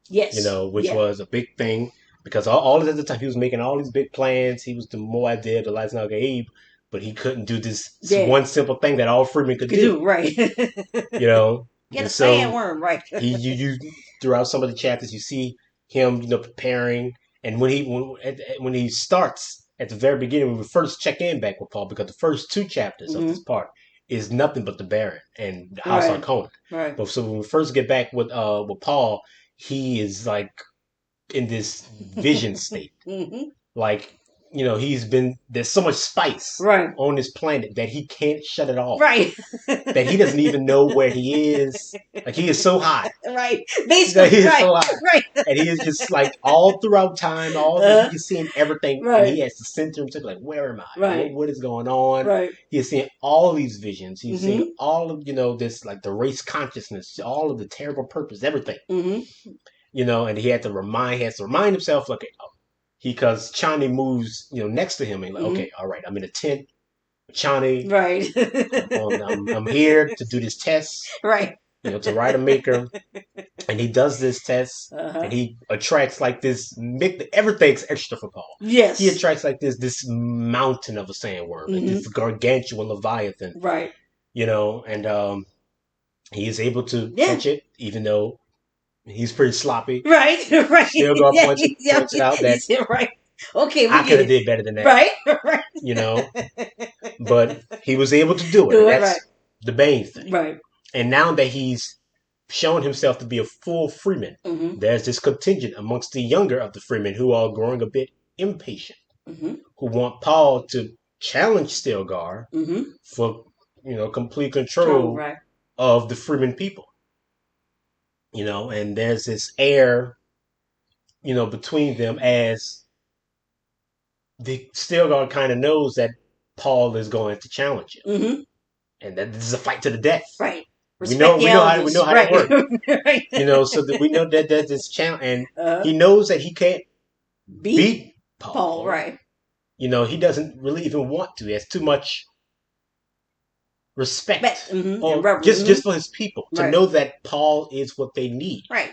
Speaker 2: yes,
Speaker 1: Which
Speaker 2: yeah,
Speaker 1: was a big thing because all at the time he was making all these big plans. He was the Moadib, the last Gabe, but he couldn't do this
Speaker 2: yeah,
Speaker 1: one simple thing that all freemen could
Speaker 2: could
Speaker 1: do.
Speaker 2: do right.
Speaker 1: You know,
Speaker 2: Get a
Speaker 1: and so
Speaker 2: sandworm, right?
Speaker 1: you throughout some of the chapters you see him preparing, and when he starts at the very beginning when we first check in back with Paul because the first two chapters of this
Speaker 2: Mm-hmm,
Speaker 1: part is nothing but the Baron and House
Speaker 2: right,
Speaker 1: Arcona.
Speaker 2: right.
Speaker 1: But so when we first get back with Paul, he is like in this vision state.
Speaker 2: Mm-hmm,
Speaker 1: Like, there's so much spice
Speaker 2: right,
Speaker 1: on this planet that he can't shut it off.
Speaker 2: right,
Speaker 1: That he doesn't even know where he is. Like, he is so high.
Speaker 2: right.
Speaker 1: He
Speaker 2: Basically,
Speaker 1: is
Speaker 2: right,
Speaker 1: so high.
Speaker 2: right,
Speaker 1: And he is just like all throughout time,
Speaker 2: uh,
Speaker 1: he's seeing everything, and
Speaker 2: right,
Speaker 1: he has to center himself like, where am I?
Speaker 2: right,
Speaker 1: What is going on?
Speaker 2: right.
Speaker 1: He is seeing all these visions. He's seeing
Speaker 2: Mm-hmm,
Speaker 1: all of this, like the race consciousness, all of the terrible purpose, everything.
Speaker 2: mm-hmm,
Speaker 1: And he has to remind himself, like, because Chani moves, next to him, and like,
Speaker 2: mm-hmm,
Speaker 1: okay, all right, I'm in a tent, Chani,
Speaker 2: right,
Speaker 1: I'm here to do this test,
Speaker 2: right.
Speaker 1: to write a maker, and he does this test, and
Speaker 2: Uh-huh.
Speaker 1: he attracts like this. Everything's extra for Paul. He
Speaker 2: Yes.
Speaker 1: attracts like this mountain of a sandworm, like this
Speaker 2: Mm-hmm.
Speaker 1: gargantuan leviathan,
Speaker 2: Right.
Speaker 1: and he is able to
Speaker 2: Yeah.
Speaker 1: catch it, even though he's pretty sloppy.
Speaker 2: Right. Right.
Speaker 1: Stilgar
Speaker 2: Yeah. Yeah.
Speaker 1: points it out
Speaker 2: He
Speaker 1: that
Speaker 2: said right. Okay,
Speaker 1: I
Speaker 2: we
Speaker 1: could
Speaker 2: get
Speaker 1: have
Speaker 2: it.
Speaker 1: did better than that,
Speaker 2: Right. Right.
Speaker 1: you know, but he was able to do it, and
Speaker 2: Do it right.
Speaker 1: that's the main thing.
Speaker 2: Right.
Speaker 1: And now that he's shown himself to be a full freeman,
Speaker 2: Mm-hmm.
Speaker 1: there's this contingent amongst the younger of the freemen who are growing a bit impatient,
Speaker 2: Mm-hmm.
Speaker 1: who want Paul to challenge Stilgar
Speaker 2: Mm-hmm.
Speaker 1: for complete
Speaker 2: True.
Speaker 1: control
Speaker 2: Right.
Speaker 1: of the freeman people. And there's this air, between them as the Stilgar kind of knows that Paul is going to challenge him,
Speaker 2: Mm-hmm.
Speaker 1: and that this is a fight to the death.
Speaker 2: Right.
Speaker 1: We
Speaker 2: Respect
Speaker 1: know
Speaker 2: the
Speaker 1: we know how we know
Speaker 2: elders.
Speaker 1: how that
Speaker 2: Right.
Speaker 1: works.
Speaker 2: Right.
Speaker 1: So that we know that there's this challenge, and
Speaker 2: Uh,
Speaker 1: he knows that he can't
Speaker 2: beat
Speaker 1: beat
Speaker 2: Paul.
Speaker 1: Paul.
Speaker 2: Right.
Speaker 1: He doesn't really even want to. He has too much
Speaker 2: Respect.
Speaker 1: respect,
Speaker 2: Mm-hmm. And
Speaker 1: or
Speaker 2: reverence.
Speaker 1: just
Speaker 2: Mm-hmm.
Speaker 1: just for his people, to
Speaker 2: Right.
Speaker 1: know that Paul is what they need,
Speaker 2: Right.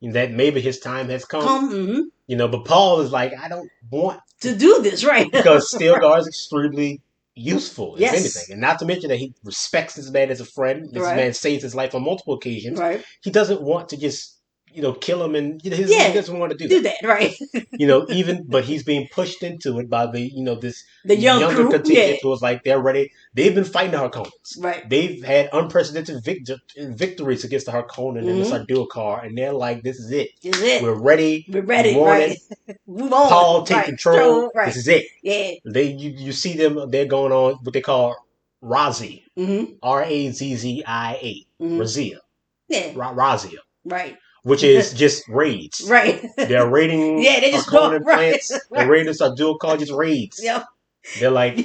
Speaker 1: and that maybe his time has come.
Speaker 2: Come. Mm-hmm.
Speaker 1: But Paul is like, I don't want
Speaker 2: To do this. Right.
Speaker 1: because Stilgar is extremely useful, if anything,
Speaker 2: Yes.
Speaker 1: and not to mention that he respects this man as a friend. This
Speaker 2: Right.
Speaker 1: man saves his life on multiple occasions.
Speaker 2: Right.
Speaker 1: He doesn't want to just kill him, and he
Speaker 2: Yeah.
Speaker 1: doesn't want to do
Speaker 2: Do
Speaker 1: that.
Speaker 2: that. Right.
Speaker 1: But he's being pushed into it by this
Speaker 2: The young
Speaker 1: younger
Speaker 2: crew. Yeah.
Speaker 1: contingent who was like they're ready. They've been fighting the Harkonnens.
Speaker 2: Right.
Speaker 1: They've had unprecedented victories against the Harkonnen and the
Speaker 2: Mm-hmm.
Speaker 1: Sardaukar, and they're like, "This is it.
Speaker 2: Is it?
Speaker 1: We're ready.
Speaker 2: We're
Speaker 1: We
Speaker 2: ready.
Speaker 1: want
Speaker 2: Right.
Speaker 1: it.
Speaker 2: Move on.
Speaker 1: Paul, take
Speaker 2: Right.
Speaker 1: control.
Speaker 2: So, right.
Speaker 1: This is it."
Speaker 2: Yeah.
Speaker 1: You see them. They're going on what they call Razi,
Speaker 2: Mm-hmm.
Speaker 1: Razzia,
Speaker 2: Mm-hmm.
Speaker 1: Razia,
Speaker 2: Yeah.
Speaker 1: Razia,
Speaker 2: Right.
Speaker 1: which is just raids.
Speaker 2: Right.
Speaker 1: They're raiding
Speaker 2: Yeah, they just go
Speaker 1: Harkonnen
Speaker 2: right.
Speaker 1: plants. They're
Speaker 2: Right.
Speaker 1: raiding Sardaukar, just raids.
Speaker 2: Yep.
Speaker 1: They're like,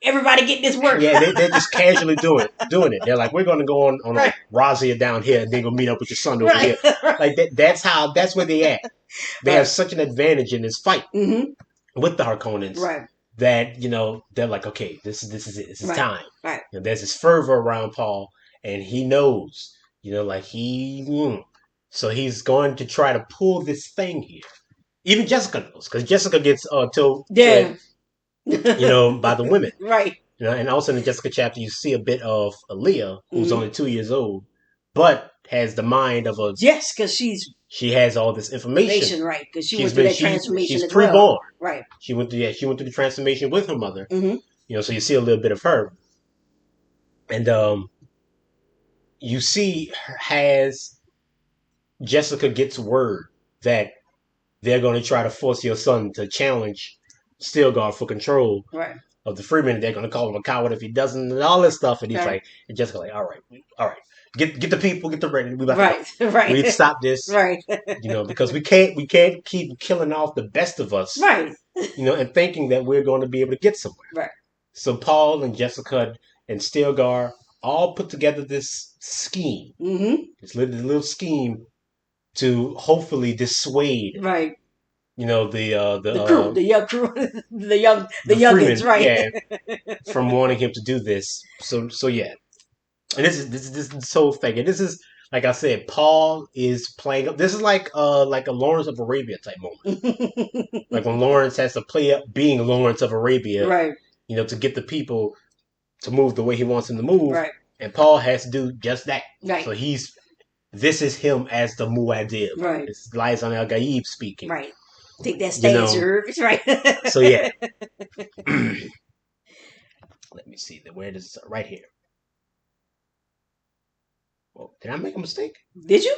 Speaker 2: Everybody getting this work.
Speaker 1: yeah, they're just casually doing it. They're like, we're going to go on
Speaker 2: Right.
Speaker 1: a Razzia down here, and then go meet up with your son over
Speaker 2: Right.
Speaker 1: here. Like that's where they at. They have
Speaker 2: Right.
Speaker 1: such an advantage in this fight
Speaker 2: Mm-hmm.
Speaker 1: with the Harkonnens
Speaker 2: Right.
Speaker 1: that they're like, okay, this is it. This is
Speaker 2: Right.
Speaker 1: time.
Speaker 2: Right.
Speaker 1: There's this fervor around Paul, and he knows, like so he's going to try to pull this thing here. Even Jessica knows, because Jessica gets told,
Speaker 2: Yeah.
Speaker 1: by the women.
Speaker 2: Right.
Speaker 1: And also in the Jessica chapter, you see a bit of Aaliyah, who's
Speaker 2: Mhm.
Speaker 1: only 2 years old, but has the mind of a.
Speaker 2: Yes, because she's
Speaker 1: She has all this information.
Speaker 2: nation, right? Because she
Speaker 1: She's
Speaker 2: went through
Speaker 1: been
Speaker 2: that transformation
Speaker 1: she's
Speaker 2: as
Speaker 1: pre-born.
Speaker 2: well. Right.
Speaker 1: She went through the transformation with her mother.
Speaker 2: Mm-hmm.
Speaker 1: So you see a little bit of her, and you see as Jessica gets word that they're going to try to force your son to challenge Stilgar for control
Speaker 2: Right.
Speaker 1: of the Freeman. They're going to call him a coward if he doesn't, and all this stuff. And he's
Speaker 2: Right.
Speaker 1: like, and Jessica like, all right, get the people, get the ready. We about
Speaker 2: Right.
Speaker 1: to go.
Speaker 2: Right.
Speaker 1: We need to stop this,
Speaker 2: Right.
Speaker 1: because we can't keep killing off the best of us,
Speaker 2: Right.
Speaker 1: and thinking that we're going to be able to get somewhere.
Speaker 2: Right.
Speaker 1: So Paul and Jessica and Stilgar all put together this scheme,
Speaker 2: Mm-hmm.
Speaker 1: this little scheme to hopefully dissuade,
Speaker 2: Right.
Speaker 1: the
Speaker 2: crew, the young crew, the
Speaker 1: the
Speaker 2: youngins,
Speaker 1: Freeman,
Speaker 2: right?
Speaker 1: yeah, from wanting him to do this. So yeah, and this whole thing, and this is like I said, Paul is playing. This is like a Lawrence of Arabia type moment, like when Lawrence has to play up being Lawrence of Arabia,
Speaker 2: Right.
Speaker 1: to get the people to move the way he wants them to move,
Speaker 2: Right.
Speaker 1: and Paul has to do just that.
Speaker 2: Right.
Speaker 1: So this is him as the Muad'Dib.
Speaker 2: Right.
Speaker 1: This is Lisan al Gaib speaking.
Speaker 2: Right. Take that stance, Irv. Right.
Speaker 1: So yeah. Let me see. Where does right here? Oh, did I make a mistake?
Speaker 2: Did you?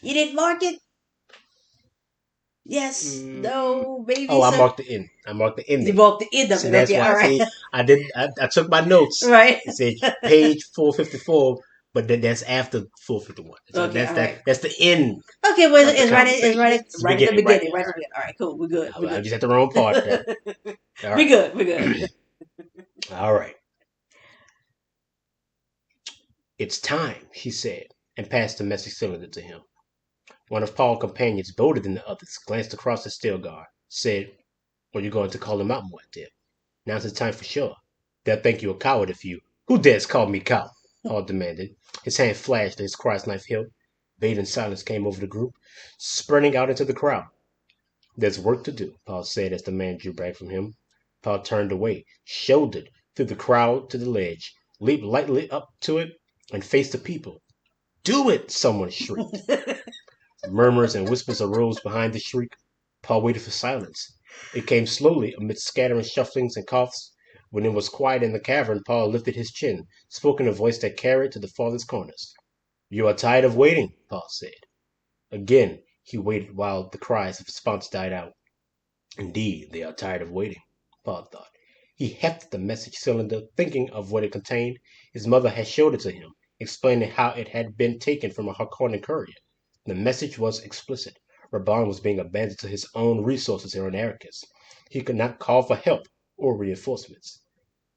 Speaker 2: You didn't mark it? Yes. No. Maybe.
Speaker 1: Oh, I marked the end. I marked the ending.
Speaker 2: You marked the end of
Speaker 1: See,
Speaker 2: it.
Speaker 1: that's
Speaker 2: Okay.
Speaker 1: why.
Speaker 2: All right.
Speaker 1: See, I did. I took my notes.
Speaker 2: Right.
Speaker 1: It said page 454, but that's after 451. So
Speaker 2: Okay, all right.
Speaker 1: that's the end.
Speaker 2: Okay. Well,
Speaker 1: Of the
Speaker 2: it's right. It's
Speaker 1: conversation.
Speaker 2: right.
Speaker 1: It's
Speaker 2: Right at the
Speaker 1: beginning, right
Speaker 2: beginning.
Speaker 1: there.
Speaker 2: Right at the beginning. All right. Cool. We're good. We're
Speaker 1: I
Speaker 2: good.
Speaker 1: just had the wrong part there. All
Speaker 2: We
Speaker 1: right.
Speaker 2: good. We're good.
Speaker 1: All right. It's time, he said, and passed the message cylinder to him. One of Paul's companions, bolder than the others, glanced across at Stilgar, said, "Are you going to call him out, Muad'Dib? Now's the time for sure. They'll think you a coward if you Who dares call me coward? Paul demanded. His hand flashed as his cries knife hilt. Vacant silence came over the group, spreading out into the crowd. There's work to do, Paul said as the man drew back from him. Paul turned away, shouldered through the crowd to the ledge, leaped lightly up to it, and faced the people. Do it! Someone shrieked. Murmurs and whispers arose behind the shriek. Paul waited for silence. It came slowly amidst scattering shufflings and coughs. When it was quiet in the cavern, Paul lifted his chin, spoke in a voice that carried to the farthest corners. You are tired of waiting, Paul said. Again he waited while the cries of response died out. Indeed, they are tired of waiting, Paul thought. He hefted the message cylinder, thinking of what it contained. His mother had showed it to him, explaining how it had been taken from a Harkonnen courier. The message was explicit. Raban was being abandoned to his own resources here on Arrakis. He could not call for help or reinforcements.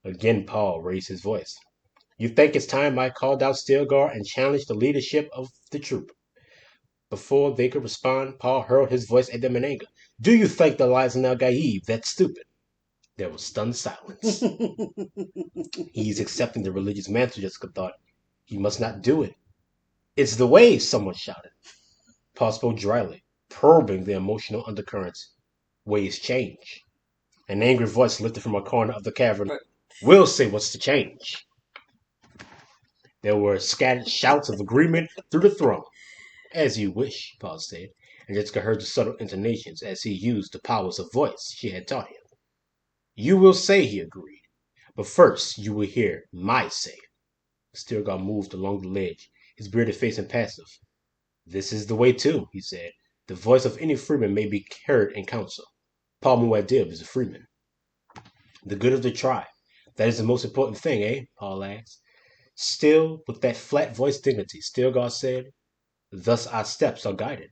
Speaker 1: Again Paul raised his voice. You think it's time I called out Stilgar and challenged the leadership of the troop? Before they could respond, Paul hurled his voice at them in anger. Do you think the lies of Al Gaib that stupid? There was stunned silence. He's accepting the religious mantle, Jessica thought. He must not do it. It's the way, someone shouted. Paul spoke dryly, probing the emotional undercurrents. Ways change. An angry voice lifted from a corner of the cavern. We'll say what's to change. There were scattered shouts of agreement through the throng. As you wish, Paul said, and Jessica heard the subtle intonations as he used the powers of voice she had taught him. You will say, he agreed, but first you will hear my say. Stilgar moved along the ledge, his bearded face impassive. This is the way too, he said. The voice of any freeman may be heard in council. Paul Muad'Dib is a freeman. The good of the tribe. That is the most important thing, eh? Paul asked. Still, with that flat voiced dignity, Stilgar said, Thus our steps are guided.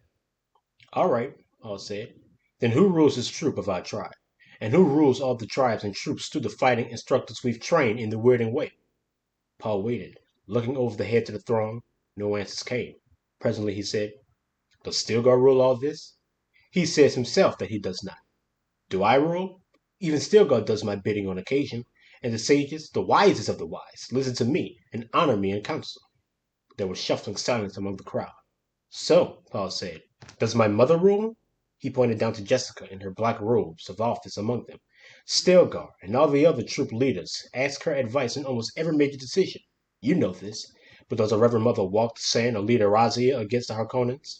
Speaker 1: All right, Paul said. Then who rules this troop of our tribe? And who rules all the tribes and troops through the fighting instructors we've trained in the Weirding Way? Paul waited, looking over the head to the throng. No answers came. Presently he said, Does Stilgar rule all this? He says himself that he does not. Do I rule? Even Stilgar does my bidding on occasion, and the sages, the wisest of the wise, listen to me and honor me in council. There was shuffling silence among the crowd. So, Paul said, does my mother rule? He pointed down to Jessica in her black robes of office among them. Stilgar and all the other troop leaders ask her advice in almost every major decision. You know this. But does a Reverend Mother walk the sand or lead a razzia against the Harkonnens?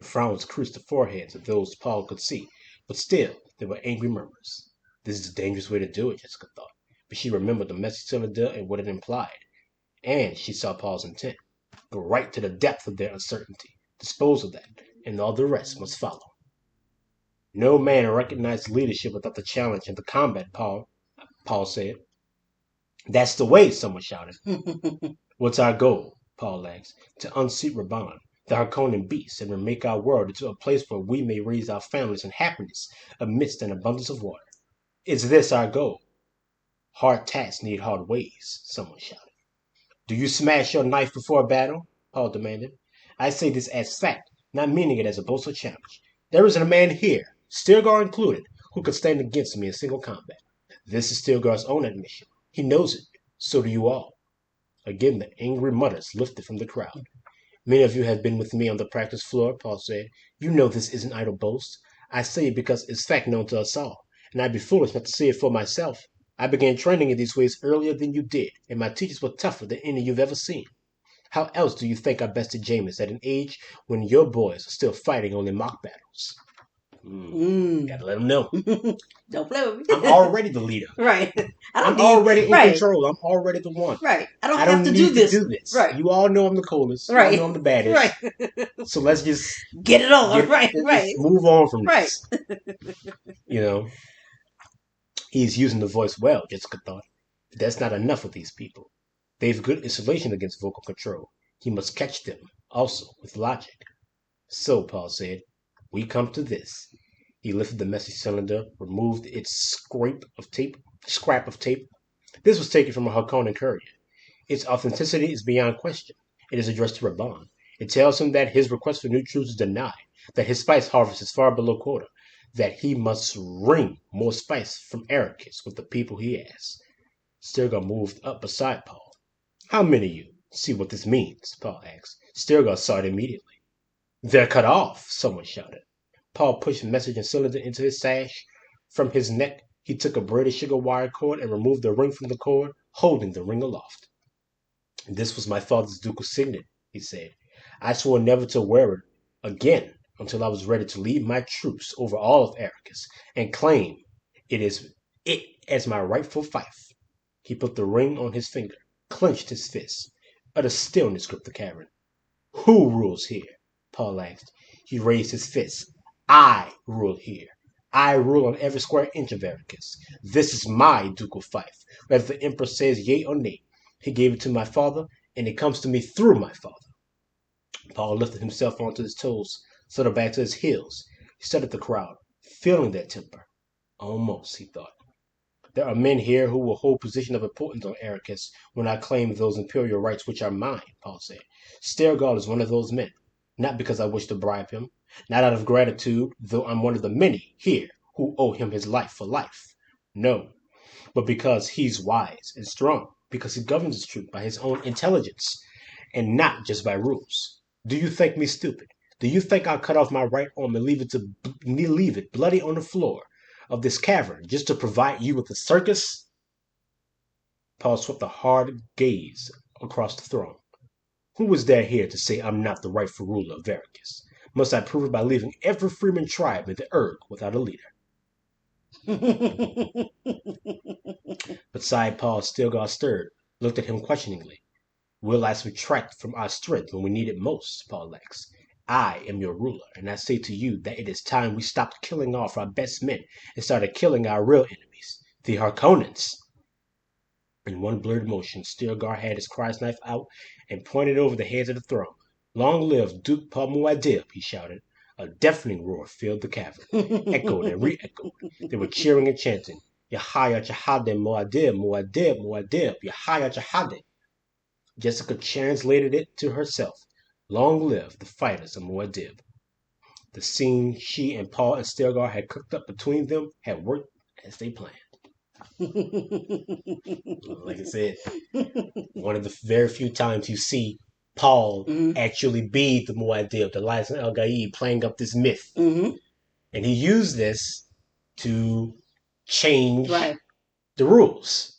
Speaker 1: Frowns creased the foreheads of those Paul could see, but still there were angry murmurs. This is a dangerous way to do it, Jessica thought, but she remembered the message cylinder and what it implied, and she saw Paul's intent. Go right to the depth of their uncertainty, dispose of that, and all the rest must follow. No man recognized leadership without the challenge and the combat, Paul said. That's the way, someone shouted. What's our goal? Paul asked. To unseat Raban, the Harkonnen beast, and remake our world into a place where we may raise our families in happiness amidst an abundance of water. Is this our goal? Hard tasks need hard ways, someone shouted. Do you smash your knife before a battle? Paul demanded. I say this as fact, not meaning it as a boastful challenge. There isn't a man here, Stilgar included, who could stand against me in single combat. This is Stilgar's own admission. He knows it. So do you all. Again the angry mutters lifted from the crowd. Many of you have been with me on the practice floor, Paul said. You know this isn't idle boast. I say it because it's fact known to us all, and I'd be foolish not to see it for myself. I began training in these ways earlier than you did, and my teachers were tougher than any you've ever seen. How else do you think I bested Jameis at an age when your boys are still fighting only mock battles? Gotta let them know.
Speaker 2: Don't play with me.
Speaker 1: I'm already the leader.
Speaker 2: Right.
Speaker 1: I'm already in control. I'm already the one.
Speaker 2: Right. I don't
Speaker 1: I
Speaker 2: have
Speaker 1: don't
Speaker 2: to
Speaker 1: need
Speaker 2: do this.
Speaker 1: to do this.
Speaker 2: Right.
Speaker 1: You all know I'm the coolest.
Speaker 2: Right.
Speaker 1: You all know I'm the baddest.
Speaker 2: Right.
Speaker 1: So let's just
Speaker 2: get it on. Right.
Speaker 1: move on from
Speaker 2: Right.
Speaker 1: this. You know, he's using the voice well, Jessica thought. But that's not enough with these people. They've good insulation against vocal control. He must catch them, also, with logic. So, Paul said, we come to this. He lifted the message cylinder, removed its scrap of tape. This was taken from a Harkonnen courier. Its authenticity is beyond question. It is addressed to Raban. It tells him that his request for new troops is denied, that his spice harvest is far below quota, that he must wring more spice from Arrakis with the people he asks. Stilgar moved up beside Paul. How many of you? See what this means, Paul asked. Stilgar saw it immediately. They're cut off, someone shouted. Paul pushed message and cylinder into his sash. From his neck, he took a braided sugar wire cord and removed the ring from the cord, holding the ring aloft. This was my father's ducal signet, he said. I swore never to wear it again until I was ready to lead my troops over all of Arrakis and claim it as my rightful fief. He put the ring on his finger, clenched his fist. Utter stillness gripped the cavern. Who rules here? Paul asked. He raised his fist. I rule here. I rule on every square inch of Arrakis. This is my ducal fief. Whether the Emperor says yea or nay, he gave it to my father, and it comes to me through my father. Paul lifted himself onto his toes, settled back to his heels. He studied the crowd, feeling their temper. Almost, he thought. There are men here who will hold positions of importance on Arrakis when I claim those imperial rights which are mine, Paul said. Stilgar is one of those men. Not because I wish to bribe him, not out of gratitude, though I'm one of the many here who owe him his life for life. No, but because he's wise and strong, because he governs his troop by his own intelligence, and not just by rules. Do you think me stupid? Do you think I'll cut off my right arm and leave it bloody on the floor of this cavern just to provide you with a circus? Paul swept a hard gaze across the throng. Who is there here to say I'm not the rightful ruler of Arrakis? Must I prove it by leaving every freeman tribe in the Urg without a leader? Beside Paul, Stilgar stirred, looked at him questioningly. Will I subtract from our strength when we need it most? Paul asked. I am your ruler, and I say to you that it is time we stopped killing off our best men and started killing our real enemies, the Harkonnens. In one blurred motion, Stilgar had his crysknife out and pointed over the heads of the throng. Long live Duke Muad'Dib, he shouted. A deafening roar filled the cavern, echoed and re-echoed. They were cheering and chanting, Yahya Jahade Muad'Dib, Muad'Dib, Muad'Dib, Yahya Jahade. Jessica translated it to herself. Long live the fighters of Muad'Dib. The scene she and Paul and Stilgar had cooked up between them had worked as they planned. Like I said, one of the very few times you see Paul
Speaker 2: Mm-hmm.
Speaker 1: actually be the Muad'Dib, the Lisan al Gaib, playing up this myth.
Speaker 2: Mm-hmm.
Speaker 1: And he used this to change
Speaker 2: Right.
Speaker 1: the rules.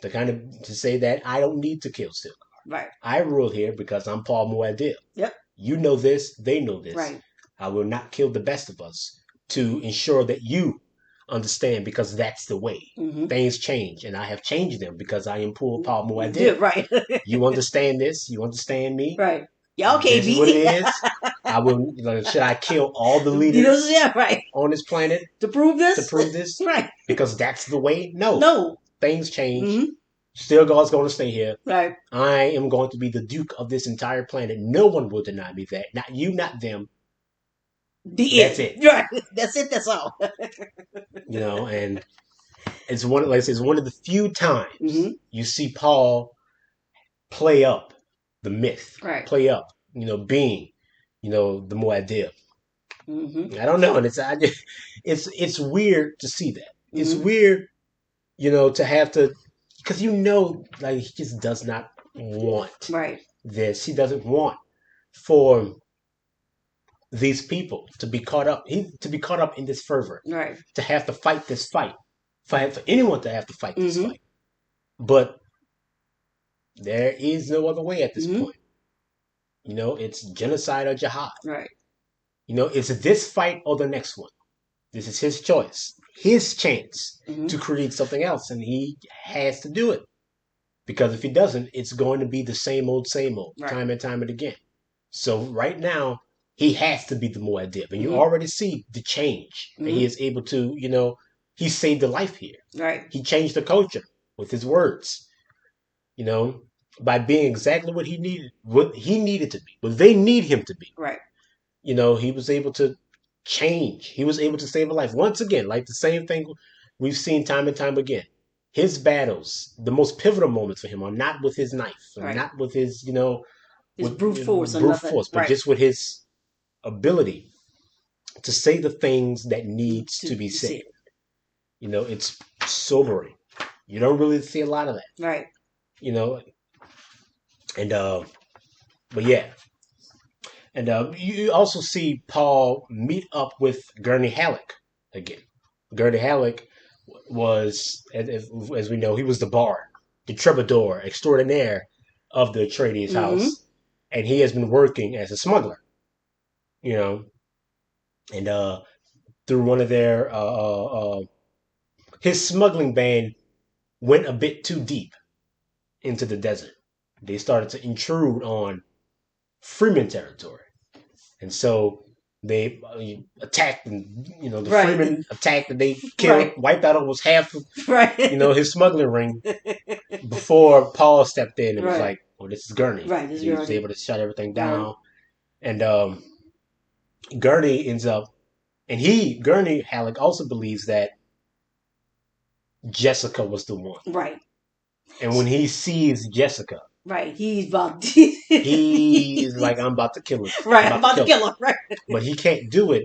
Speaker 1: To say that I don't need to kill Stilgar.
Speaker 2: Right.
Speaker 1: I rule here because I'm Paul Muad'Dib.
Speaker 2: Yep.
Speaker 1: You know this, they know this.
Speaker 2: Right.
Speaker 1: I will not kill the best of us to ensure that you understand because that's the way.
Speaker 2: Mm-hmm.
Speaker 1: Things change, and I have changed them because I am Paul
Speaker 2: Yeah,
Speaker 1: Muad'Dib.
Speaker 2: right.
Speaker 1: You understand this, you understand me.
Speaker 2: Right. Yeah, okay,
Speaker 1: This is what it
Speaker 2: B.
Speaker 1: is. I will. Should I kill all the
Speaker 2: You know,
Speaker 1: leaders
Speaker 2: yeah, right.
Speaker 1: on this planet
Speaker 2: To prove
Speaker 1: to
Speaker 2: this?
Speaker 1: prove this?
Speaker 2: Right.
Speaker 1: Because that's the way? No.
Speaker 2: No.
Speaker 1: Things change.
Speaker 2: Mm-hmm.
Speaker 1: Stilgar's going to stay here.
Speaker 2: Right.
Speaker 1: I am going to be the Duke of this entire planet. No one will deny me that. Not you, not them.
Speaker 2: The
Speaker 1: That's
Speaker 2: end.
Speaker 1: it.
Speaker 2: Right. That's it. That's all.
Speaker 1: And it's one, like I said, it's one of the few times
Speaker 2: Mm-hmm.
Speaker 1: you see Paul play up the myth,
Speaker 2: Right.
Speaker 1: play up, being, the Muad'Dib.
Speaker 2: Mm-hmm.
Speaker 1: I don't know, and it's weird to see that. It's
Speaker 2: Mm-hmm.
Speaker 1: weird, to have to, because like he just does not want
Speaker 2: Right.
Speaker 1: this. He doesn't want for these people to be caught up. To be caught up in this fervor,
Speaker 2: Right.
Speaker 1: to have to fight this fight, for anyone to have to fight this
Speaker 2: Mm-hmm.
Speaker 1: fight. But there is no other way at this
Speaker 2: Mm-hmm.
Speaker 1: point. It's genocide or jihad.
Speaker 2: Right.
Speaker 1: It's this fight or the next one. This is his choice, his chance
Speaker 2: Mm-hmm.
Speaker 1: to create something else, and he has to do it. Because if he doesn't, it's going to be the same old,
Speaker 2: Right.
Speaker 1: time and time and again. So right now, he has to be the Muad'Dib, and you
Speaker 2: Mm-hmm.
Speaker 1: already see the change that he
Speaker 2: Mm-hmm.
Speaker 1: is able to. He saved a life here.
Speaker 2: Right.
Speaker 1: He changed the culture with his words. By being exactly what he needed to be, what they need him to be.
Speaker 2: Right.
Speaker 1: He was able to change. He was able to save a life. Once again, like the same thing we've seen time and time again. His battles, the most pivotal moments for him are not with his knife, and
Speaker 2: Right.
Speaker 1: not with his,
Speaker 2: His
Speaker 1: with
Speaker 2: brute force or
Speaker 1: brute
Speaker 2: nothing.
Speaker 1: force, but
Speaker 2: Right.
Speaker 1: just with his ability to say the things that needs
Speaker 2: To
Speaker 1: to be
Speaker 2: see
Speaker 1: said.
Speaker 2: it.
Speaker 1: It's sobering. You don't really see a lot of that,
Speaker 2: Right.
Speaker 1: you know. And but yeah, and you also see Paul meet up with Gurney Halleck again. Gurney Halleck was, as we know, he was the bard, the troubadour extraordinaire of the Atreides
Speaker 2: Mm-hmm.
Speaker 1: house, and he has been working as a smuggler, you know, and through one of their his smuggling band went a bit too deep into the desert. They started to intrude on Freeman territory, and so they attacked, and the
Speaker 2: Right.
Speaker 1: Freeman attacked, and they killed,
Speaker 2: Right.
Speaker 1: wiped out almost half of
Speaker 2: Right.
Speaker 1: his smuggling ring before Paul stepped in and was
Speaker 2: Right.
Speaker 1: like, "Well, this is Gurney."
Speaker 2: Right. This
Speaker 1: He was
Speaker 2: girl.
Speaker 1: able to shut everything
Speaker 2: Right.
Speaker 1: down, and Gurney ends up, and Gurney Halleck also believes that Jessica was the one,
Speaker 2: Right.
Speaker 1: and when he sees Jessica,
Speaker 2: Right. He's about.
Speaker 1: he is like, "I'm about to kill her. I'm
Speaker 2: Right. I'm
Speaker 1: about to
Speaker 2: about to
Speaker 1: kill her,"
Speaker 2: kill him. Right.
Speaker 1: but he can't do it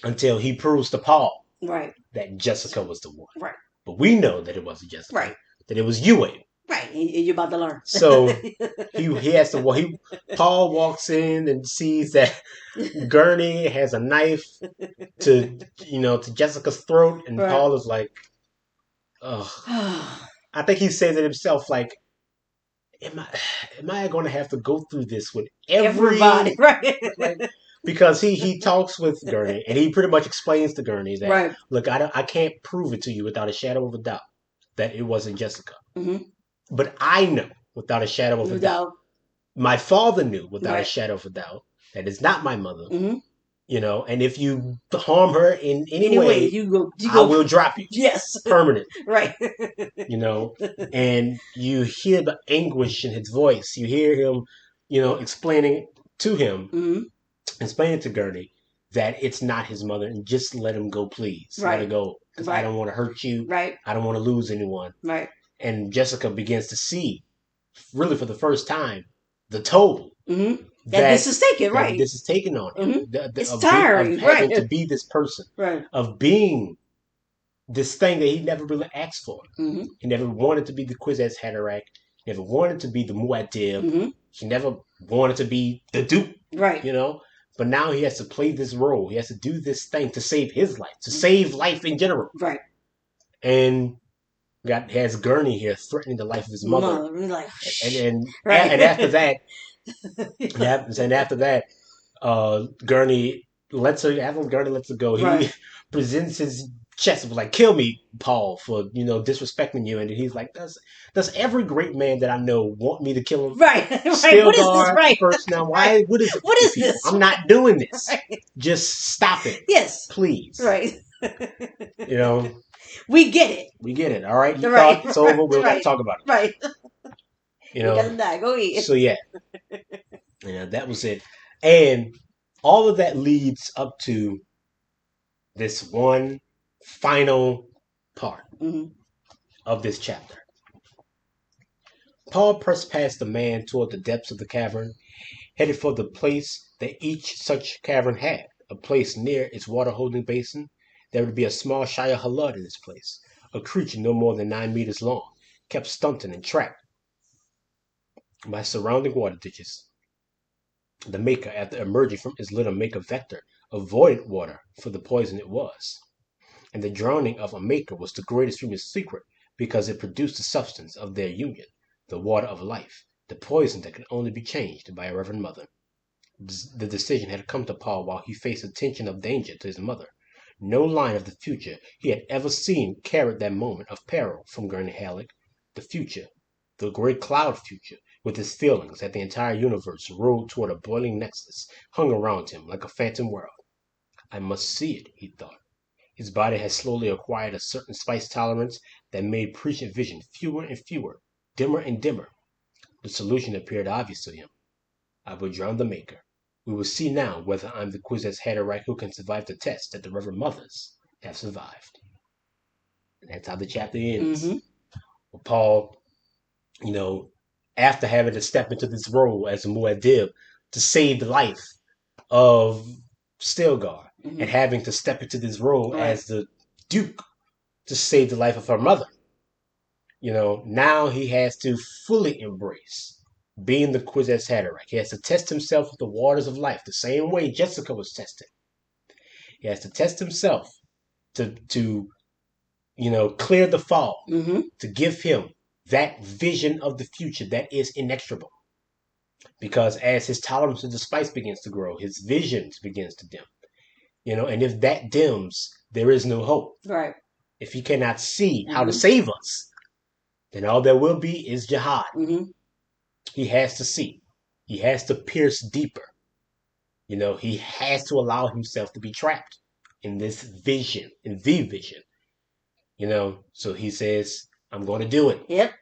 Speaker 1: until he proves to Paul
Speaker 2: Right.
Speaker 1: that Jessica was the one.
Speaker 2: Right.
Speaker 1: But we know that it wasn't
Speaker 2: Right.
Speaker 1: Jessica, that it was Yue.
Speaker 2: Right. And you're about to learn.
Speaker 1: So he has to. Well, Paul walks in and sees that Gurney has a knife to to Jessica's throat, and
Speaker 2: Right.
Speaker 1: Paul is like, ugh. I think he says it himself, like, am I am I going to have to go through this with
Speaker 2: Everybody.
Speaker 1: every,
Speaker 2: Right.
Speaker 1: like, because he talks with Gurney and he pretty much explains to Gurney that,
Speaker 2: Right.
Speaker 1: look, I can't prove it to you without a shadow of a doubt that it wasn't Jessica,
Speaker 2: Mm-hmm.
Speaker 1: but I know without a shadow of a
Speaker 2: No
Speaker 1: doubt.
Speaker 2: doubt.
Speaker 1: My father knew without a
Speaker 2: Right.
Speaker 1: shadow of a doubt that it's not my mother,
Speaker 2: Mm-hmm.
Speaker 1: and if you harm her in any
Speaker 2: Anyway,
Speaker 1: way,
Speaker 2: you go. You
Speaker 1: I
Speaker 2: go.
Speaker 1: will drop you
Speaker 2: Yes.
Speaker 1: permanently.
Speaker 2: Right.
Speaker 1: you know, and you hear the anguish in his voice. You hear him, explaining to him,
Speaker 2: Mm-hmm.
Speaker 1: explaining to Gurney that it's not his mother, and just let him go, please. Let her
Speaker 2: Right.
Speaker 1: go, because I
Speaker 2: Right.
Speaker 1: don't want to hurt you.
Speaker 2: Right.
Speaker 1: I don't want to lose anyone.
Speaker 2: Right.
Speaker 1: And Jessica begins to see, really for the first time, the toll
Speaker 2: Mm-hmm. That this
Speaker 1: that
Speaker 2: is taken. Right.
Speaker 1: this is taking on him,
Speaker 2: Mm-hmm. It's
Speaker 1: of being, of
Speaker 2: tiring. Right.
Speaker 1: having to be this person,
Speaker 2: Right.
Speaker 1: of being this thing that he never really asked for.
Speaker 2: Mm-hmm.
Speaker 1: He never wanted to be the Kwisatz Haderach. He never wanted to be the Muad'Dib.
Speaker 2: Mm-hmm.
Speaker 1: He never wanted to be the Duke,
Speaker 2: Right.
Speaker 1: But now he has to play this role. He has to do this thing to save his life, to save life in general.
Speaker 2: Right.
Speaker 1: And has Gurney here threatening the life of his mother.
Speaker 2: Mother, we're like,
Speaker 1: And
Speaker 2: shh.
Speaker 1: and
Speaker 2: Right.
Speaker 1: and after that, and after that, Gurney lets her. After Gurney lets her go, he
Speaker 2: Right.
Speaker 1: presents his chest, like, "Kill me, Paul, for disrespecting you." And he's like, "Does every great man that I know want me to kill him?"
Speaker 2: Right. Right.
Speaker 1: Still
Speaker 2: What is this?
Speaker 1: guard
Speaker 2: Right.
Speaker 1: first now.
Speaker 2: Right.
Speaker 1: Why? What is it
Speaker 2: What
Speaker 1: with you
Speaker 2: is
Speaker 1: people?
Speaker 2: this?
Speaker 1: I'm not doing this.
Speaker 2: Right.
Speaker 1: Just stop it,
Speaker 2: Yes.
Speaker 1: please.
Speaker 2: Right.
Speaker 1: You know,
Speaker 2: We get it.
Speaker 1: we get it. All right, you
Speaker 2: Right.
Speaker 1: thought it's over. We don't got to
Speaker 2: Right.
Speaker 1: talk about it.
Speaker 2: Right.
Speaker 1: You
Speaker 2: We
Speaker 1: know.
Speaker 2: gotta die. Go ahead.
Speaker 1: So yeah, that was it. And all of that leads up to this one final part
Speaker 2: Mm-hmm.
Speaker 1: of this chapter. Paul pressed past the man toward the depths of the cavern, headed for the place that each such cavern had, a place near its water-holding basin. There would be a small Shire Halud in this place, a creature no more than 9 meters long, kept stunted and trapped by surrounding water ditches. The Maker, after emerging from his little Maker vector, avoided water for the poison it was. And the drowning of a Maker was the greatest human secret, because it produced the substance of their union, the water of life, the poison that could only be changed by a Reverend Mother. The decision had come to Paul while he faced the tension of danger to his mother. No line of the future he had ever seen carried that moment of peril from Gurney Halleck. The future, the great cloud future, with his feelings that the entire universe rolled toward a boiling nexus, hung around him like a phantom world. I must see it, he thought. His body had slowly acquired a certain spice tolerance that made prescient vision fewer and fewer, dimmer and dimmer. The solution appeared obvious to him. I will drown the Maker. We will see now whether I'm the Kwisatz Haderach who can survive the test that the Reverend Mothers have survived. And that's how the chapter ends.
Speaker 2: Mm-hmm.
Speaker 1: Well, Paul, you know, after having to step into this role as a Muad'Dib to save the life of Stilgar,
Speaker 2: Mm-hmm.
Speaker 1: and having to step into this role
Speaker 2: Right.
Speaker 1: as the Duke to save the life of her mother. Now he has to fully embrace being the Kwisatz Haderach. He has to test himself with the waters of life, the same way Jessica was tested. He has to test himself to clear the fog,
Speaker 2: Mm-hmm.
Speaker 1: to give him that vision of the future that is inexorable. Because as his tolerance to the spice begins to grow, his visions begins to dim. And if that dims, there is no hope.
Speaker 2: Right.
Speaker 1: If he cannot see how to
Speaker 2: Mm-hmm.
Speaker 1: save us, then all there will be is jihad.
Speaker 2: Mm-hmm.
Speaker 1: He has to see. He has to pierce deeper. He has to allow himself to be trapped in this vision, in the vision. So he says, I'm going to do it.
Speaker 2: Yep.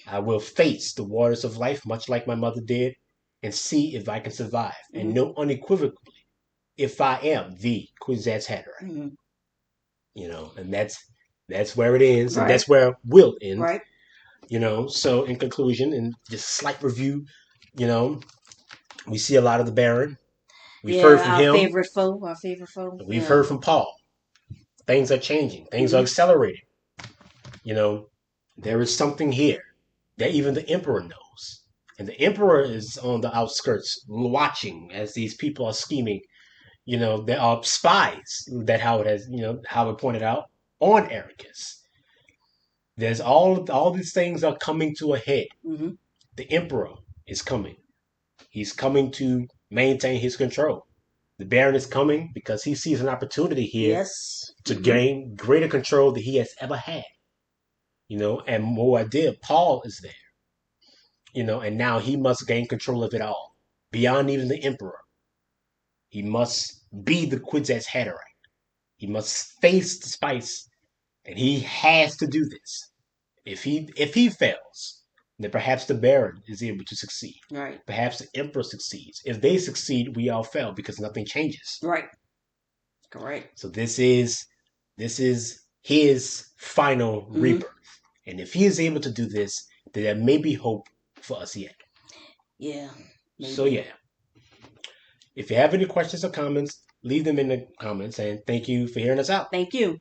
Speaker 1: I will face the waters of life, much like my mother did, and see if I can survive, and
Speaker 2: Mm-hmm.
Speaker 1: know unequivocally if I am the Kwisatz Haderach.
Speaker 2: Mm-hmm.
Speaker 1: And that's where it ends, and
Speaker 2: Right.
Speaker 1: that's where it will end.
Speaker 2: Right.
Speaker 1: So in conclusion, and just slight review, you know, we see a lot of the Baron. We've heard
Speaker 2: Yeah,
Speaker 1: from
Speaker 2: our
Speaker 1: him.
Speaker 2: favorite foe. Our favorite foe.
Speaker 1: We've
Speaker 2: Yeah.
Speaker 1: heard from Paul. Things are changing. Things are
Speaker 2: Mm-hmm.
Speaker 1: accelerating. You know, there is something here that even the Emperor knows. And the Emperor is on the outskirts watching as these people are scheming. There are spies that Howard pointed out on Ericus. There's all these things are coming to a head.
Speaker 2: Mm-hmm.
Speaker 1: The Emperor is coming. He's coming to maintain his control. The Baron is coming because he sees an opportunity here
Speaker 2: Yes.
Speaker 1: to
Speaker 2: Mm-hmm.
Speaker 1: gain greater control than he has ever had. And more idea, Paul is there. And now he must gain control of it all. Beyond even the Emperor. He must be the Kwisatz Haderach. He must face the spice, and he has to do this. If he fails, then perhaps the Baron is able to succeed.
Speaker 2: Right.
Speaker 1: Perhaps the Emperor succeeds. If they succeed, we all fail because nothing changes.
Speaker 2: Right. Correct.
Speaker 1: So this is his final
Speaker 2: Mm-hmm.
Speaker 1: rebirth. And if he is able to do this, then there may be hope for us yet.
Speaker 2: Yeah.
Speaker 1: So
Speaker 2: Maybe.
Speaker 1: yeah, if you have any questions or comments, leave them in the comments. And thank you for hearing us out.
Speaker 2: Thank you.